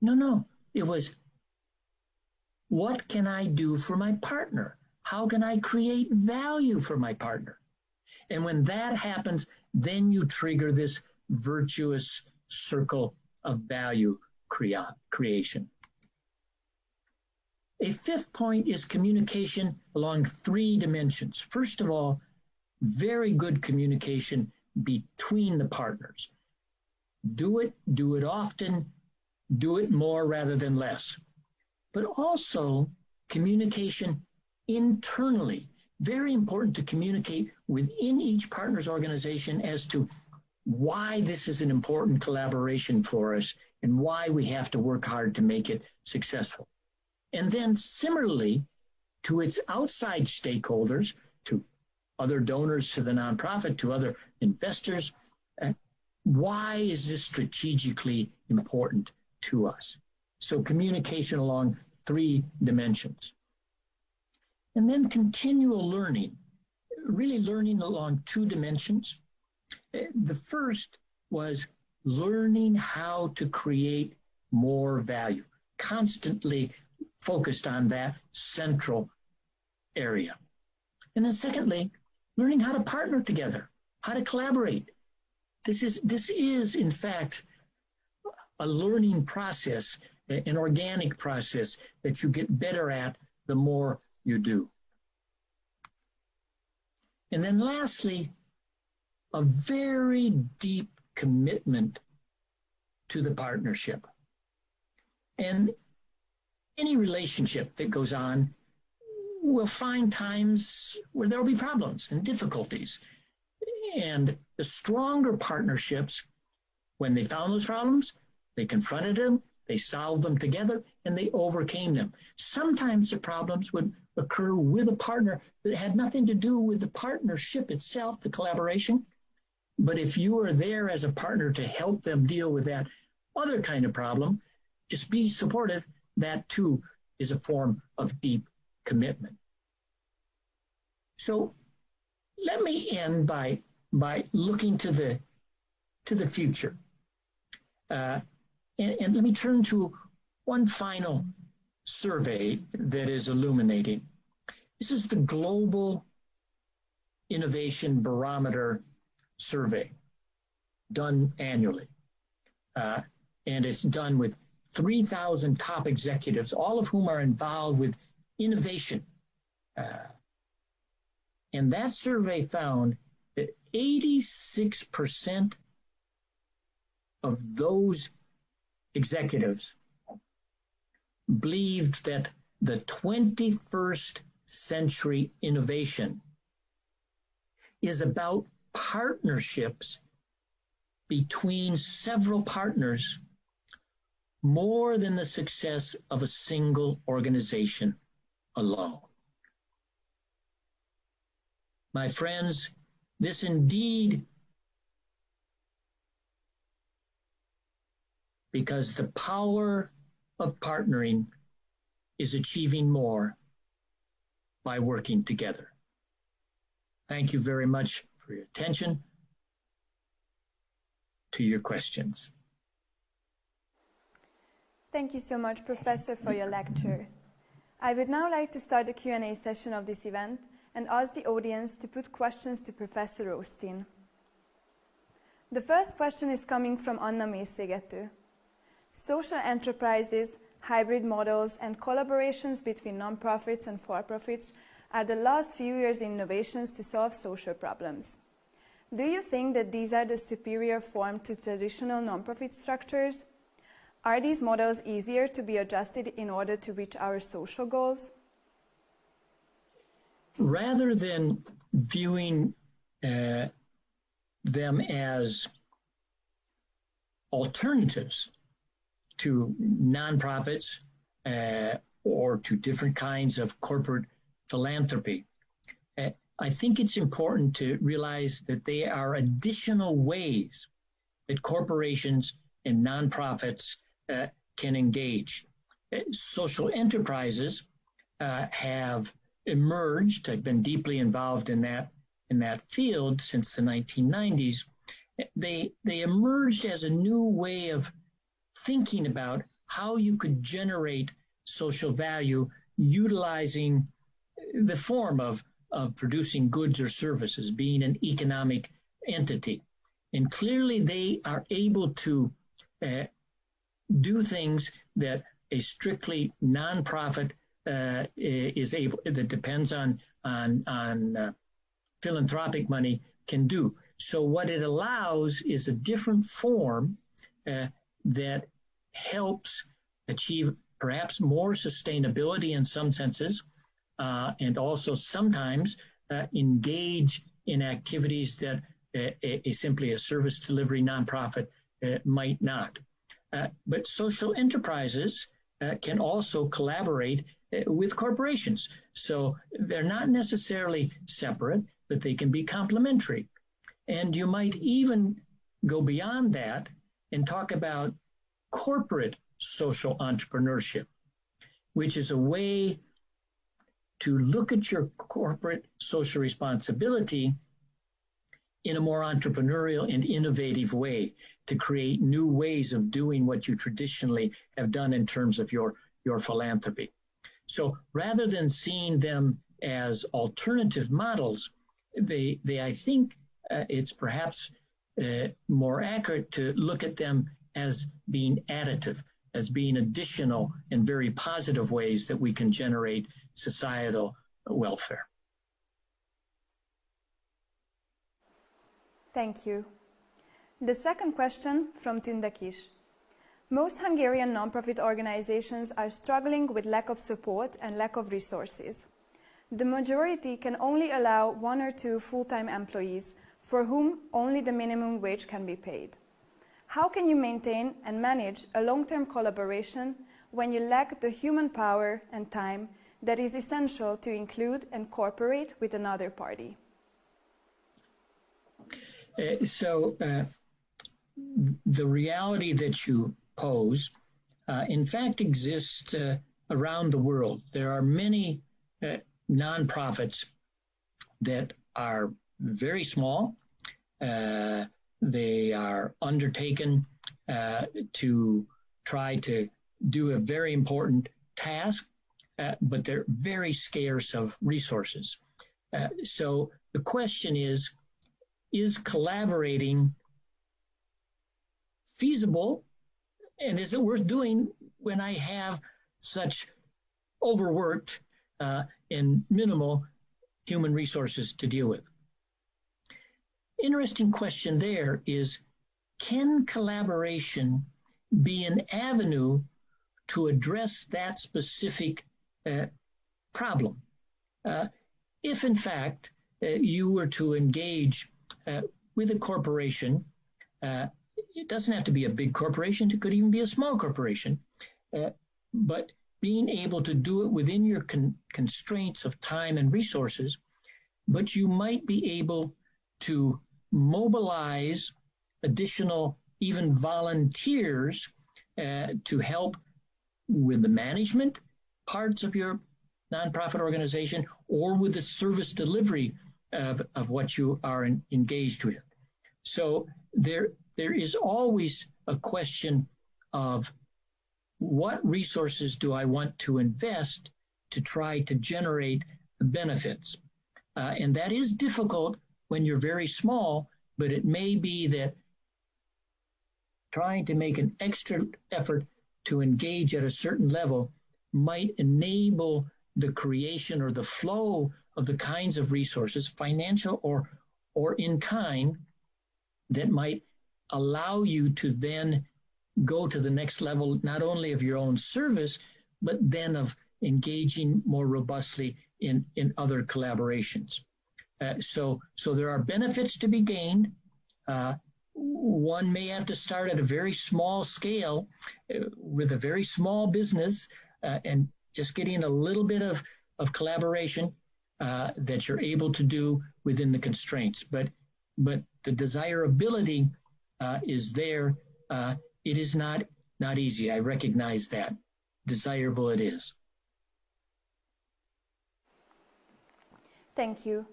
No, it was, what can I do for my partner? How can I create value for my partner? And when that happens, then you trigger this virtuous circle of value creation. A fifth point is communication along 3 dimensions. First of all, very good communication between the partners. Do it often, do it more rather than less. But also communication internally. Very important to communicate within each partner's organization as to why this is an important collaboration for us and why we have to work hard to make it successful. And then similarly to its outside stakeholders, to other donors to the nonprofit, to other investors, why is this strategically important to us? So communication along 3 dimensions. And then continual learning, really learning along 2 dimensions. The first was learning how to create more value, constantly focused on that central area. And then secondly, learning how to partner together, how to collaborate. This is in fact a learning process, an organic process that you get better at the more you do. And then lastly, a very deep commitment to the partnership. And any relationship that goes on will find times where there will be problems and difficulties. And the stronger partnerships, when they found those problems, they confronted them, they solved them together, and they overcame them. Sometimes the problems would occur with a partner that had nothing to do with the partnership itself, the collaboration. But if you are there as a partner to help them deal with that other kind of problem, just be supportive. That too is a form of deep commitment. So let me end by looking to the future. And let me turn to one final survey that is illuminating. This is the Global Innovation Barometer survey. done annually. And it's done with 3,000 top executives, all of whom are involved with innovation. And that survey found that 86% of those executives believed that the 21st century innovation is about partnerships between several partners more than the success of a single organization alone. My friends, this indeed, because the power of partnering is achieving more by working together. Thank you very much for your attention. To your questions. Thank you so much, Professor, for your lecture. I would now like to start the Q&A session of this event and ask the audience to put questions to Professor Austin. The first question is coming from Anna Mészégető. Social enterprises, hybrid models, and collaborations between nonprofits and for-profits are the last few years' innovations to solve social problems. Do you think that these are the superior form to traditional nonprofit structures? Are these models easier to be adjusted in order to reach our social goals? Rather than viewing them as alternatives to nonprofits or to different kinds of corporate philanthropy, I think it's important to realize that they are additional ways that corporations and nonprofits can engage. Social enterprises have emerged. I've been deeply involved in that field since the 1990s. They emerged as a new way of thinking about how you could generate social value utilizing the form of producing goods or services, being an economic entity. And clearly they are able to do things that a strictly nonprofit is able, that depends on philanthropic money, can do. So what it allows is a different form that helps achieve perhaps more sustainability in some senses, and also sometimes engage in activities that simply a service delivery nonprofit might not. But social enterprises can also collaborate with corporations. So they're not necessarily separate, but they can be complementary. And you might even go beyond that and talk about corporate social entrepreneurship, which is a way to look at your corporate social responsibility in a more entrepreneurial and innovative way, to create new ways of doing what you traditionally have done in terms of your philanthropy. So rather than seeing them as alternative models, I think it's perhaps more accurate to look at them as being additive, as being additional and very positive ways that we can generate societal welfare. Thank you. The second question from Tünde Kis. Most Hungarian nonprofit organizations are struggling with lack of support and lack of resources. The majority can only allow 1 or 2 full-time employees for whom only the minimum wage can be paid. How can you maintain and manage a long-term collaboration when you lack the human power and time that is essential to include and cooperate with another party? The reality that you pose, in fact, exists around the world. There are many nonprofits that are very small. They are undertaken to try to do a very important task, but they're very scarce of resources. So the question is collaborating feasible, and is it worth doing when I have such overworked and minimal human resources to deal with? Interesting question there is, can collaboration be an avenue to address that specific problem? If in fact you were to engage with a corporation, it doesn't have to be a big corporation, it could even be a small corporation, but being able to do it within your constraints of time and resources, but you might be able to mobilize additional, even volunteers, to help with the management parts of your nonprofit organization or with the service delivery of what you are engaged with. So there is always a question of what resources do I want to invest to try to generate the benefits. And that is difficult when you're very small, but it may be that trying to make an extra effort to engage at a certain level might enable the creation or the flow of the kinds of resources, financial or in kind, that might allow you to then go to the next level, not only of your own service, but then of engaging more robustly in other collaborations. So there are benefits to be gained. One may have to start at a very small scale with a very small business and just getting a little bit of collaboration that you're able to do within the constraints. But the desirability is there. It is not easy. I recognize that. Desirable it is. Thank you.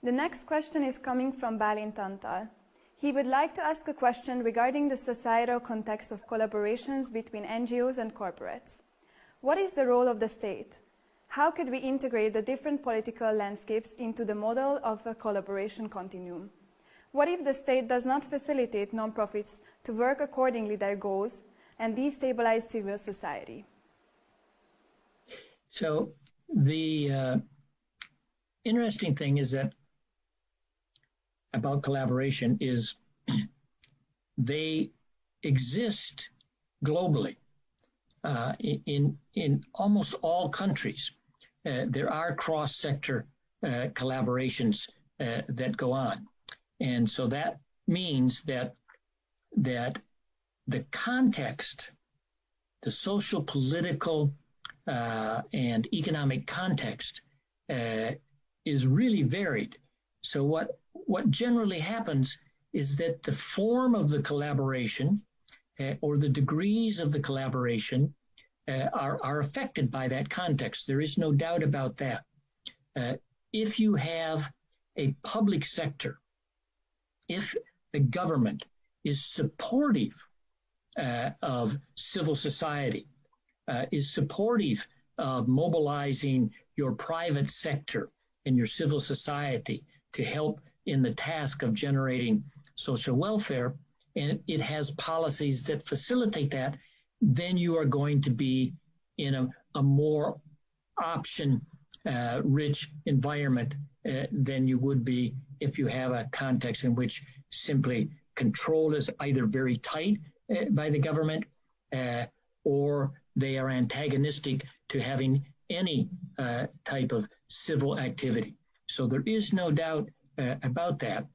The next question is coming from Balint Antal. He would like to ask a question regarding the societal context of collaborations between NGOs and corporates. What is the role of the state? How could we integrate the different political landscapes into the model of a collaboration continuum? What if the state does not facilitate nonprofits to work accordingly their goals and destabilize civil society? So the interesting thing is that about collaboration is they exist globally in almost all countries. There are cross-sector collaborations that go on. And so that means that the context, the social, political, and economic context is really varied. So what generally happens is that the form of the collaboration or the degrees of the collaboration are affected by that context. There is no doubt about that. If you have a public sector, if the government is supportive of civil society, is supportive of mobilizing your private sector and your civil society to help in the task of generating social welfare, and it has policies that facilitate that, then you are going to be in a more option-rich environment than you would be if you have a context in which simply control is either very tight by the government or they are antagonistic to having any type of civil activity. So there is no doubt about that.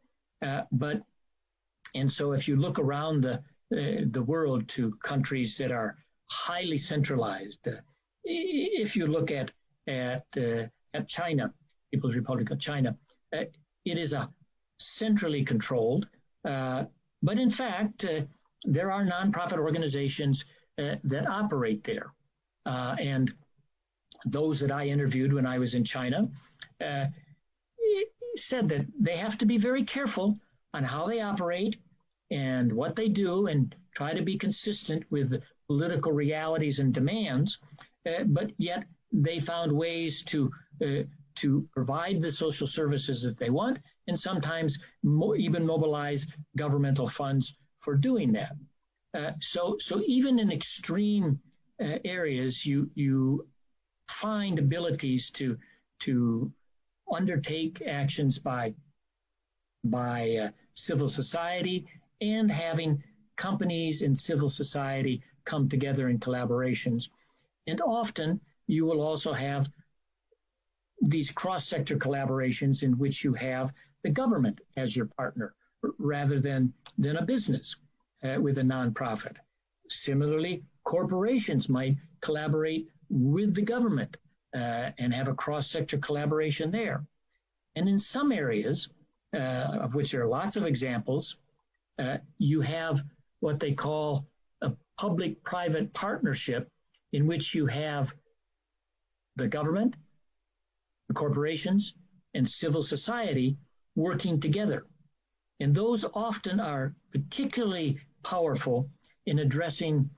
And so if you look around the world to countries that are highly centralized, if you look at China, People's Republic of China, it is a centrally controlled, but in fact, there are nonprofit organizations that operate there. And those that I interviewed when I was in China said that they have to be very careful on how they operate and what they do and try to be consistent with the political realities and demands, but yet they found ways to provide the social services that they want and sometimes even mobilize governmental funds for doing that. So even in extreme areas, you find abilities to undertake actions by civil society and having companies and civil society come together in collaborations. And often you will also have these cross-sector collaborations in which you have the government as your partner rather than a business with a nonprofit. Similarly, corporations might collaborate with the government and have a cross-sector collaboration there. And in some areas, of which there are lots of examples, you have what they call a public-private partnership in which you have the government, the corporations, and civil society working together. And those often are particularly powerful in addressing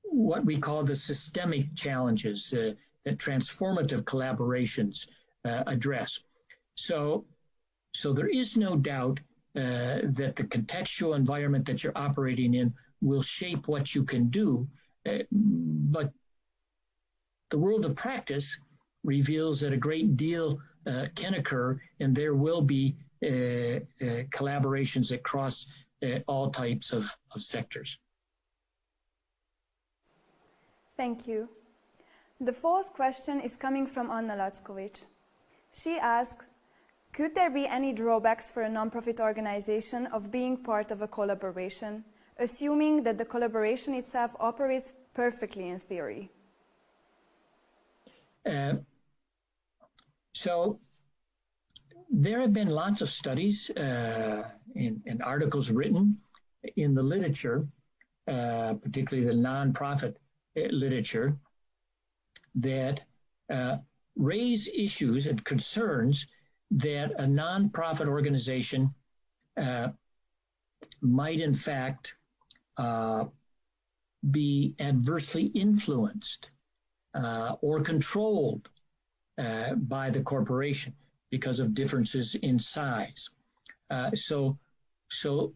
what we call the systemic challenges that transformative collaborations address. So there is no doubt that the contextual environment that you're operating in will shape what you can do, but the world of practice reveals that a great deal can occur, and there will be collaborations across all types of sectors. Thank you. The fourth question is coming from Anna Lackovic. She asks, could there be any drawbacks for a nonprofit organization of being part of a collaboration, assuming that the collaboration itself operates perfectly in theory? So there have been lots of studies and articles written in the literature, particularly the nonprofit literature, that raise issues and concerns that a nonprofit organization might in fact be adversely influenced or controlled by the corporation because of differences in size. So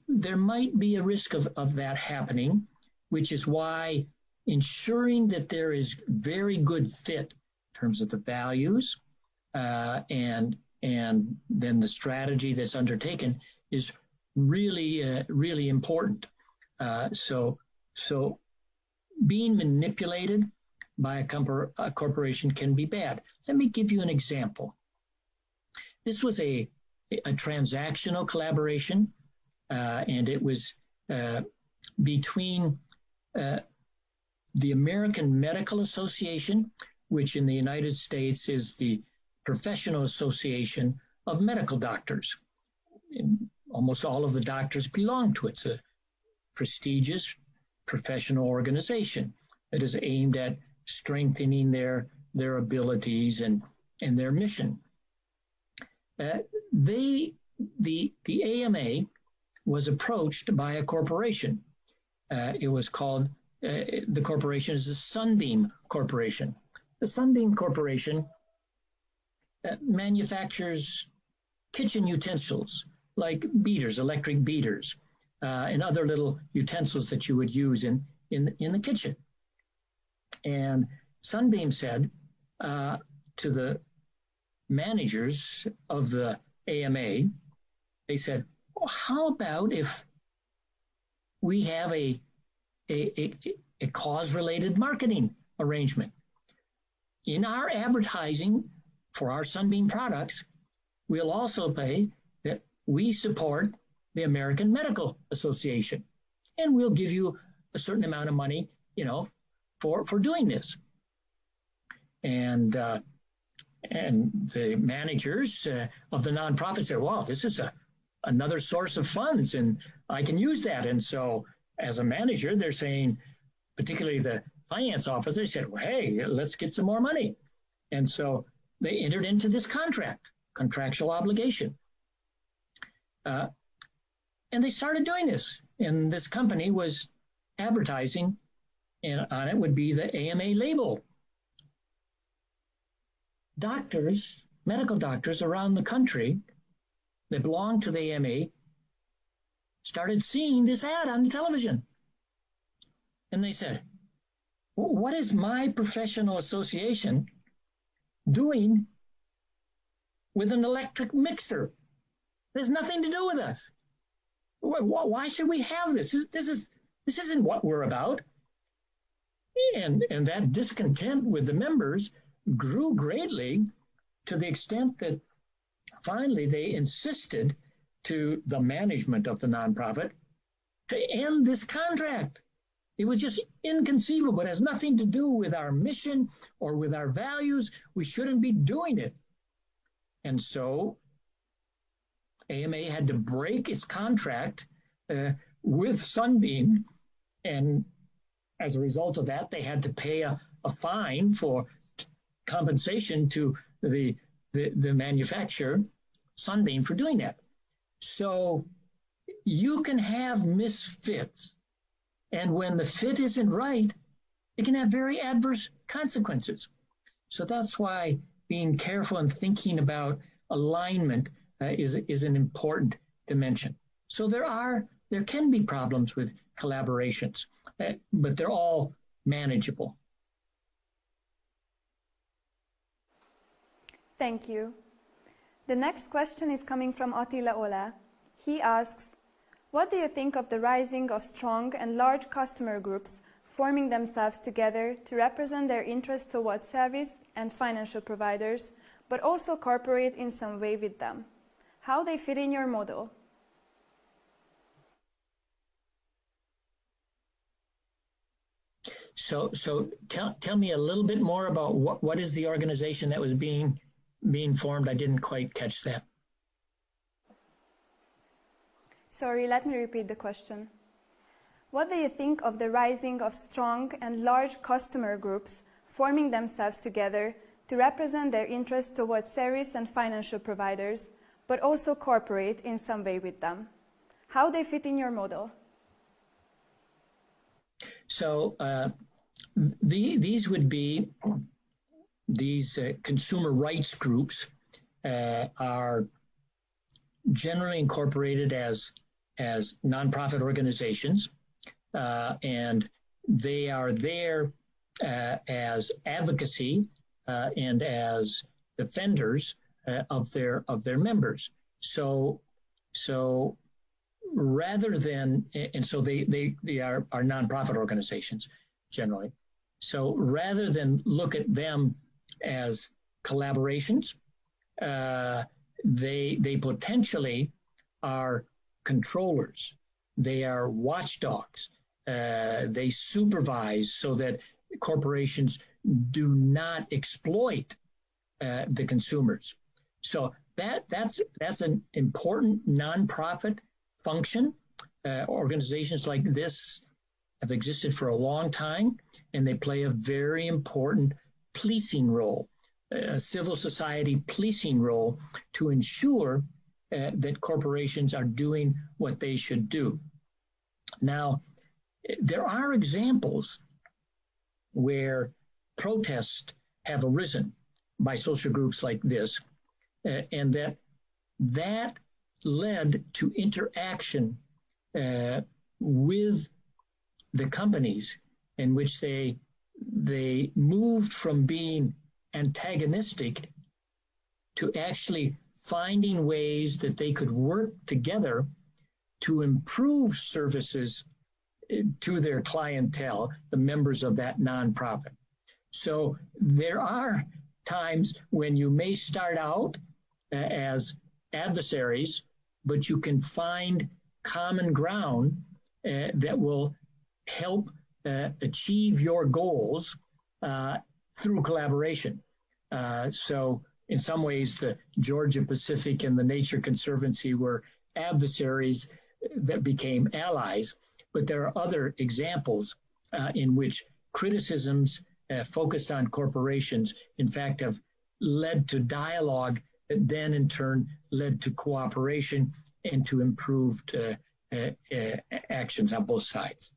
there might be a risk of that happening, which is why ensuring that there is very good fit in terms of the values and then the strategy that's undertaken is really important. So being manipulated by a corporation can be bad. Let me give you an example. This was a transactional collaboration, and it was between the American Medical Association, which in the United States is the professional association of medical doctors. And almost all of the doctors belong to it. It's a prestigious professional organization that is aimed at strengthening their abilities and their mission. The AMA was approached by a corporation. It was called, the corporation is the Sunbeam Corporation. The Sunbeam Corporation manufactures kitchen utensils like beaters, electric beaters, and other little utensils that you would use in the kitchen. And Sunbeam said to the managers of the AMA, they said, well, how about if we have a cause-related marketing arrangement? In our advertising for our Sunbeam products, we'll also pay that we support the American Medical Association, and we'll give you a certain amount of money, for doing this. And the managers of the nonprofit said, "Wow, this is another source of funds, and I can use that." And so, as a manager, they're saying, particularly the finance officer, said, "Well, hey, let's get some more money." And so they entered into this contractual obligation. And they started doing this. And this company was advertising, and on it would be the AMA label. Doctors, medical doctors around the country that belonged to the AMA started seeing this ad on the television. And they said, what is my professional association doing with an electric mixer? There's nothing to do with us. Why should we have this? This isn't what we're about. And that discontent with the members grew greatly to the extent that finally they insisted to the management of the nonprofit to end this contract. It was just inconceivable. It has nothing to do with our mission or with our values. We shouldn't be doing it. And so AMA had to break its contract with Sunbeam, and as a result of that, they had to pay a fine for compensation to the manufacturer, Sunbeam, for doing that. So you can have misfits, and when the fit isn't right, it can have very adverse consequences. So that's why being careful and thinking about alignment is an important dimension. So there can be problems with collaborations, but they're all manageable. Thank you. The next question is coming from Attila Ola. He asks, what do you think of the rising of strong and large customer groups forming themselves together to represent their interests towards service and financial providers, but also cooperate in some way with them? How they fit in your model? So tell me a little bit more about what is the organization that was being formed? I didn't quite catch that. Sorry, let me repeat the question. What do you think of the rising of strong and large customer groups forming themselves together to represent their interests towards service and financial providers, but also cooperate in some way with them? How they fit in your model? So these would be these consumer rights groups are generally incorporated as nonprofit organizations, and they are there as advocacy and as defenders of their members. So rather than, and so they are nonprofit organizations generally. So rather than look at them as collaborations, they potentially are controllers. They are watchdogs. They supervise so that corporations do not exploit the consumers. So that's an important nonprofit function. Organizations like this have existed for a long time, and they play a very important policing role, a civil society policing role to ensure that corporations are doing what they should do. Now, there are examples where protests have arisen by social groups like this, and that led to interaction with the companies in which they moved from being antagonistic to actually finding ways that they could work together to improve services to their clientele, the members of that nonprofit. So there are times when you may start out as adversaries, but you can find common ground that will help achieve your goals through collaboration. So in some ways, the Georgia Pacific and the Nature Conservancy were adversaries that became allies, but there are other examples in which criticisms focused on corporations, in fact, have led to dialogue that then in turn led to cooperation and to improved actions on both sides.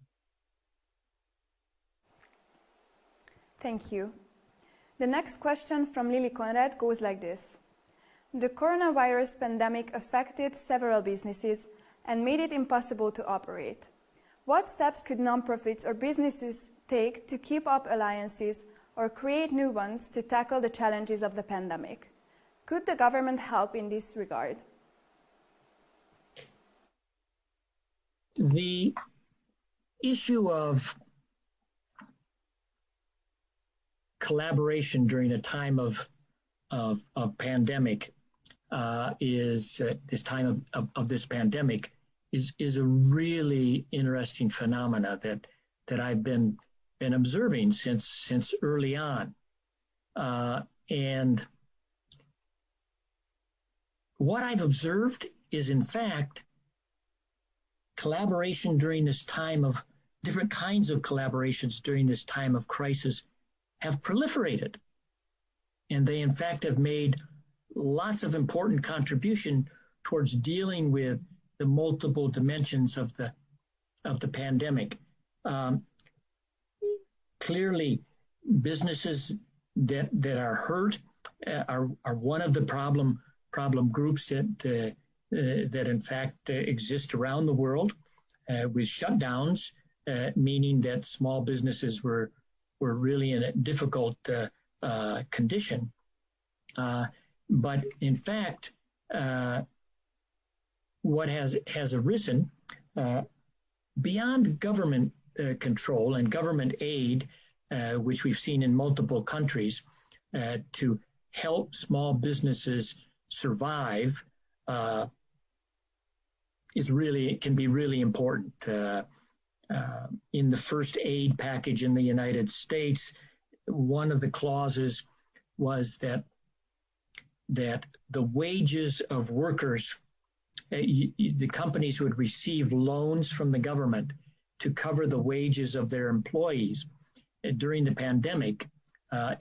Thank you. The next question from Lily Conrad goes like this. The coronavirus pandemic affected several businesses and made it impossible to operate. What steps could nonprofits or businesses take to keep up alliances or create new ones to tackle the challenges of the pandemic? Could the government help in this regard? The issue of collaboration during a time of pandemic this time of this pandemic is a really interesting phenomena that I've been observing since early on, and what I've observed is, in fact, collaboration during this time of different kinds of collaborations during this time of crisis have proliferated. And they, in fact, have made lots of important contribution towards dealing with the multiple dimensions of the pandemic. Clearly, businesses that are hurt are one of the problem groups that in fact exist around the world, with shutdowns, meaning that small businesses were really in a difficult condition. But in fact, what has arisen beyond government control and government aid, which we've seen in multiple countries, to help small businesses survive, can be really important. In the first aid package in the United States, one of the clauses was that the wages of workers, the companies would receive loans from the government to cover the wages of their employees during the pandemic,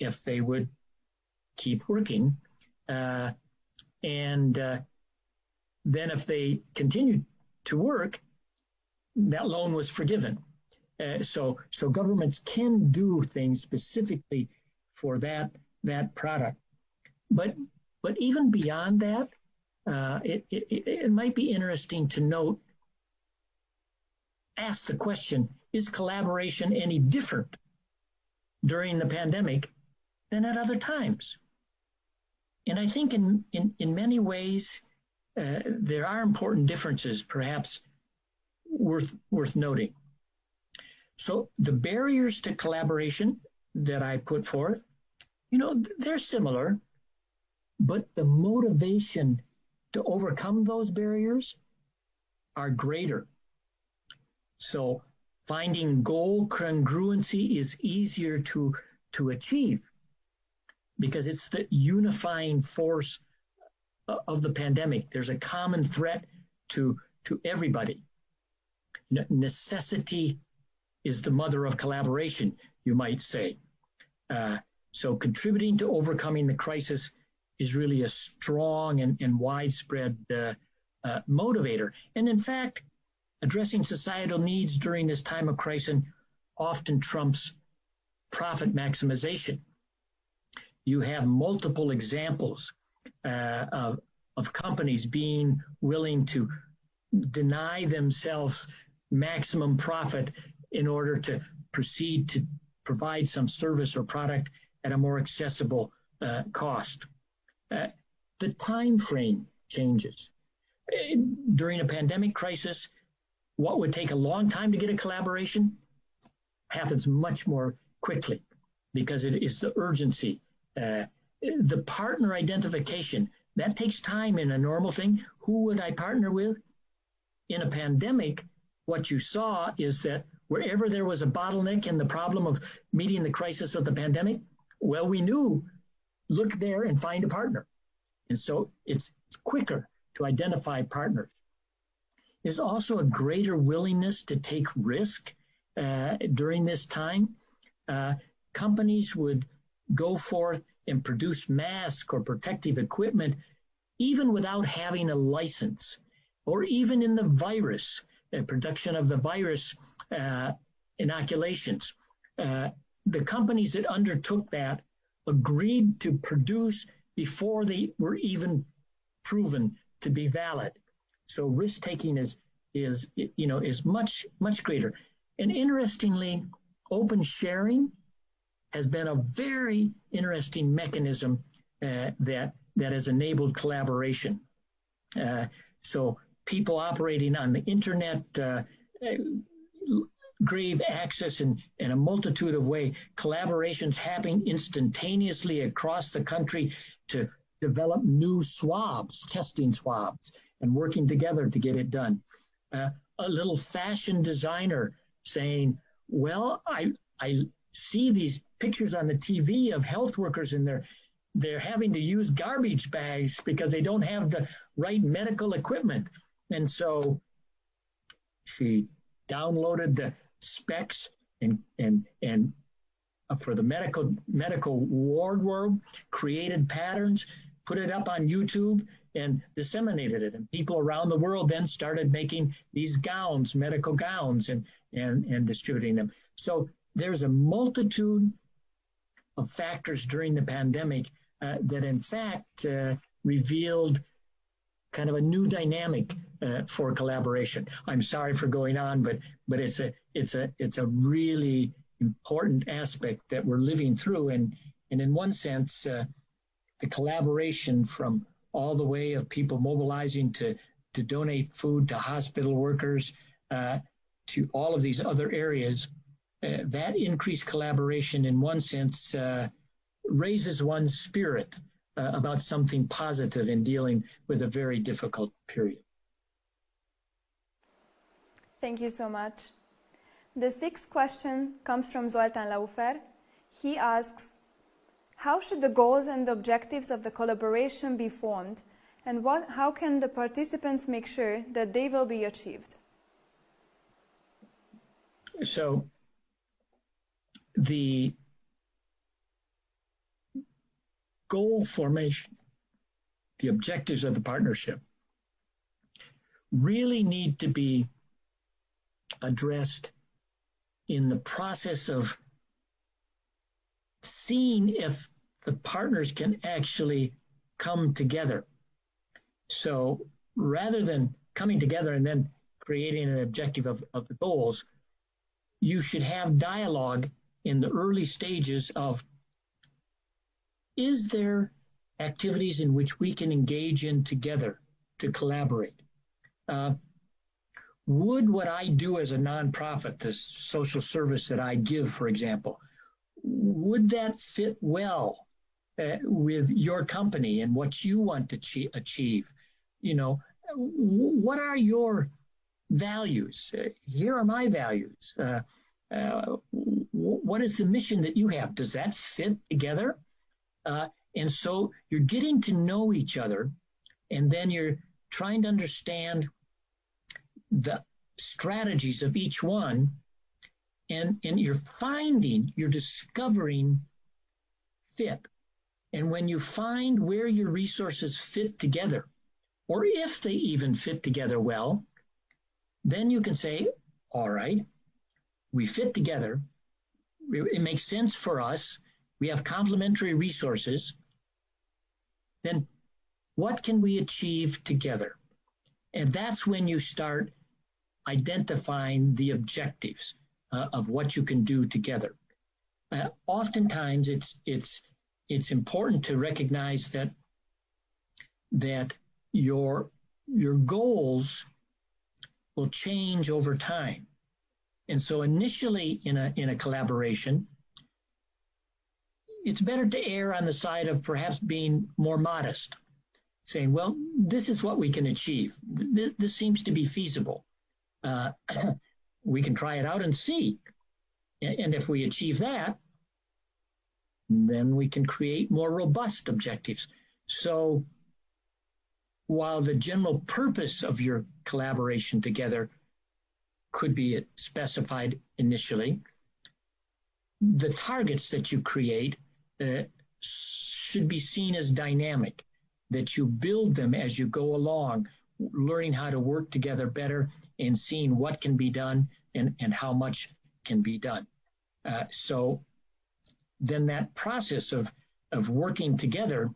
if they would keep working. And then if they continued to work, that loan was forgiven. So governments can do things specifically for that product. But even beyond that, it might be interesting to note, ask the question, is collaboration any different during the pandemic than at other times? And I think in many ways, there are important differences, perhaps worth noting. So the barriers to collaboration that I put forth, they're similar, but the motivation to overcome those barriers are greater. So finding goal congruency is easier to achieve because it's the unifying force of the pandemic. There's a common threat to everybody. Necessity is the mother of collaboration, you might say. So contributing to overcoming the crisis is really a strong and widespread motivator. And in fact, addressing societal needs during this time of crisis often trumps profit maximization. You have multiple examples of companies being willing to deny themselves maximum profit in order to proceed to provide some service or product at a more accessible cost. The time frame changes. During a pandemic crisis, what would take a long time to get a collaboration happens much more quickly because it is the urgency. The partner identification, that takes time in a normal thing. Who would I partner with? In a pandemic, what you saw is that wherever there was a bottleneck in the problem of meeting the crisis of the pandemic, well, we knew, look there and find a partner. And so it's quicker to identify partners. There's also a greater willingness to take risk during this time. Companies would go forth and produce masks or protective equipment even without having a license, or even in the virus, production of the virus inoculations. The companies that undertook that agreed to produce before they were even proven to be valid. So risk-taking is is much, much greater. And interestingly, open sharing has been a very interesting mechanism that has enabled collaboration. So people operating on the internet, grave access in a multitude of ways, collaborations happening instantaneously across the country to develop new swabs, testing swabs, and working together to get it done. A little fashion designer saying, well, I see these pictures on the TV of health workers and they're having to use garbage bags because they don't have the right medical equipment. And so she downloaded the specs and for the medical wardrobe, created patterns, put it up on YouTube, and disseminated it. And people around the world then started making these gowns, medical gowns, and distributing them. So there's a multitude of factors during the pandemic that in fact revealed kind of a new dynamic for collaboration. I'm sorry for going on, but it's a really important aspect that we're living through. And in one sense, the collaboration from all the way of people mobilizing to donate food to hospital workers, to all of these other areas, that increased collaboration in one sense raises one's spirit about something positive in dealing with a very difficult period. Thank you so much. The sixth question comes from Zoltán Laufer. He asks, how should the goals and objectives of the collaboration be formed, and how can the participants make sure that they will be achieved? So the goal formation, the objectives of the partnership really need to be addressed in the process of seeing if the partners can actually come together. So rather than coming together and then creating an objective of the goals, you should have dialogue in the early stages of, is there activities in which we can engage in together to collaborate? Would what I do as a nonprofit, this social service that I give, for example, would that fit well with your company and what you want to achieve? You know, what are your values? Here are my values. What is the mission that you have? Does that fit together? And so you're getting to know each other, and then you're trying to understand the strategies of each one, and you're discovering fit. And when you find where your resources fit together, or if they even fit together well, then you can say, all right, we fit together. It makes sense for us. We have complementary resources. Then what can we achieve together? And that's when you start identifying the objectives of what you can do together. Oftentimes, it's important to recognize that your goals will change over time. And so initially in a collaboration, it's better to err on the side of perhaps being more modest, saying, well, this is what we can achieve. This seems to be feasible. We can try it out and see. And if we achieve that, then we can create more robust objectives. So while the general purpose of your collaboration together could be specified initially, the targets that you create should be seen as dynamic, that you build them as you go along, learning how to work together better and seeing what can be done and how much can be done. So then that process of working together,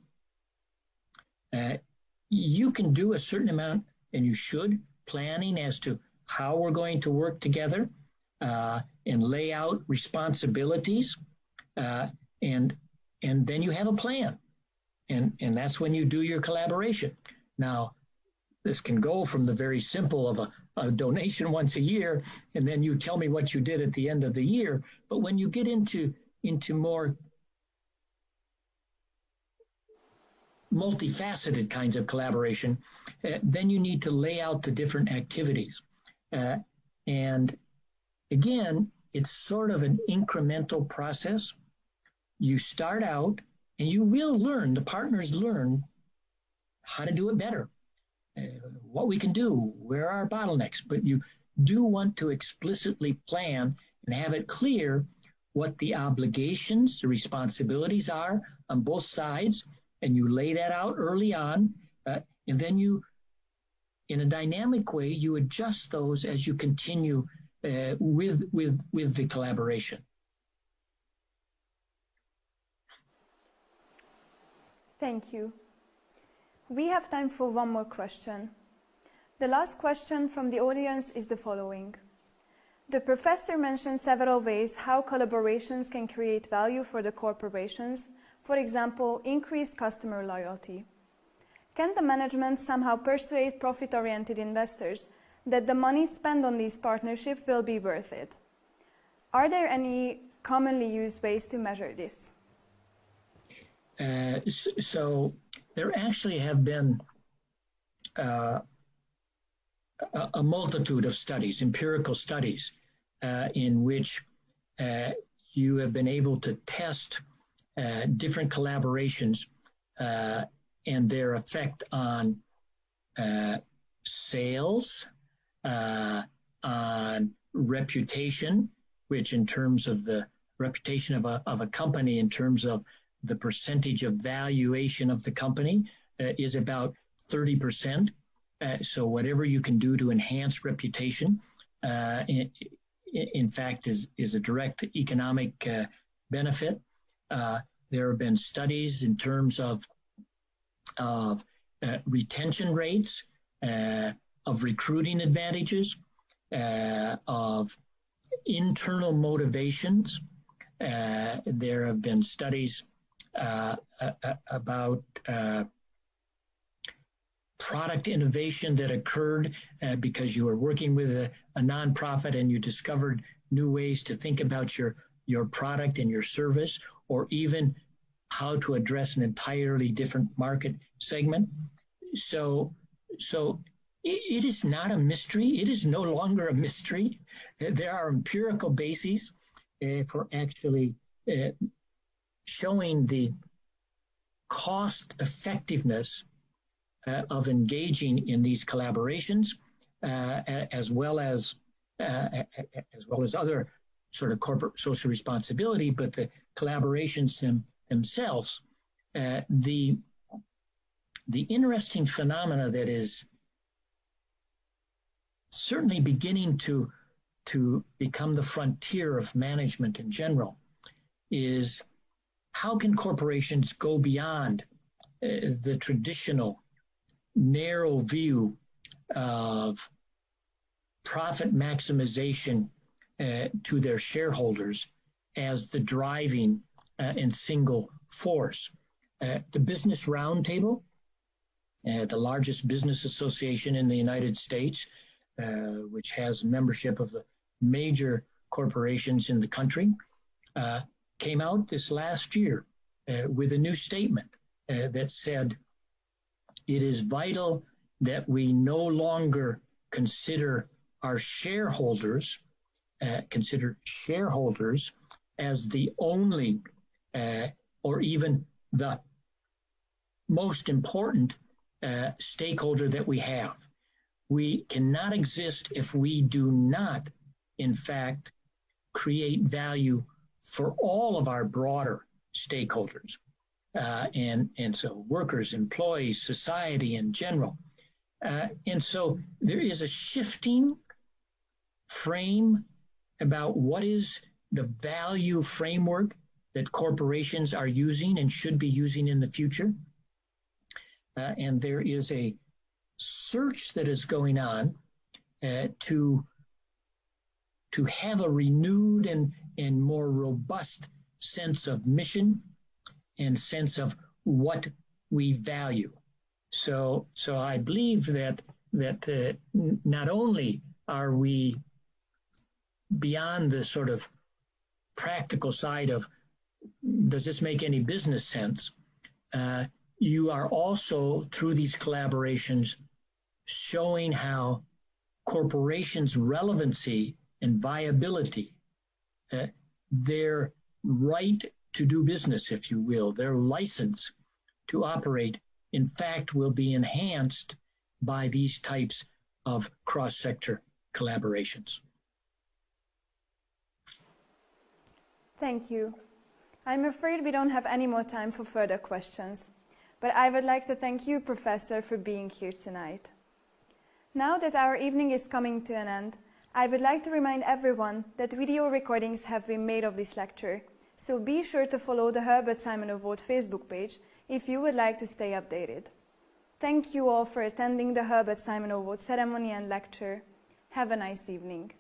you can do a certain amount, and you should, planning as to how we're going to work together and lay out responsibilities, and then you have a plan. And that's when you do your collaboration. Now, this can go from the very simple of a donation once a year, and then you tell me what you did at the end of the year. But when you get into more multifaceted kinds of collaboration, then you need to lay out the different activities. And again, it's sort of an incremental process. You start out and you will learn, the partners learn how to do it better, what we can do, where are our bottlenecks. But you do want to explicitly plan and have it clear what the obligations, the responsibilities are on both sides, and you lay that out early on, and then you, in a dynamic way, you adjust those as you continue with the collaboration. Thank you. We have time for one more question. The last question from the audience is the following. The professor mentioned several ways how collaborations can create value for the corporations, for example, increased customer loyalty. Can the management somehow persuade profit-oriented investors that the money spent on these partnerships will be worth it? Are there any commonly used ways to measure this? So there actually have been a multitude of studies, empirical studies, in which you have been able to test different collaborations and their effect on sales, on reputation, which in terms of the reputation of a company, in terms of the percentage of valuation of the company, is about 30%. So whatever you can do to enhance reputation, in fact, is a direct economic benefit. There have been studies in terms of retention rates, of recruiting advantages, of internal motivations. There have been studies about product innovation that occurred because you were working with a nonprofit and you discovered new ways to think about your product and your service, or even how to address an entirely different market segment. So it is not a mystery. It is no longer a mystery. There are empirical bases for actually showing the cost effectiveness of engaging in these collaborations, as well as other sort of corporate social responsibility, but the collaborations themselves. The interesting phenomena that is certainly beginning to become the frontier of management in general is how can corporations go beyond the traditional narrow view of profit maximization to their shareholders as the driving and single force. The Business Roundtable, the largest business association in the United States, which has membership of the major corporations in the country, came out this last year with a new statement that said it is vital that we no longer consider our shareholders, as the only or even the most important stakeholder that we have. We cannot exist if we do not, in fact, create value for all of our broader stakeholders. And so workers, employees, society in general. And so there is a shifting frame about what is the value framework that corporations are using and should be using in the future. And there is a search that is going on to have a renewed and more robust sense of mission and sense of what we value. So I believe that not only are we beyond the sort of practical side of does this make any business sense, you are also through these collaborations showing how corporations' relevancy and viability, their right to do business, if you will, their license to operate, in fact, will be enhanced by these types of cross-sector collaborations. Thank you. I'm afraid we don't have any more time for further questions, but I would like to thank you, Professor, for being here tonight. Now that our evening is coming to an end, I would like to remind everyone that video recordings have been made of this lecture, so be sure to follow the Herbert Simon Award Facebook page if you would like to stay updated. Thank you all for attending the Herbert Simon Award ceremony and lecture. Have a nice evening.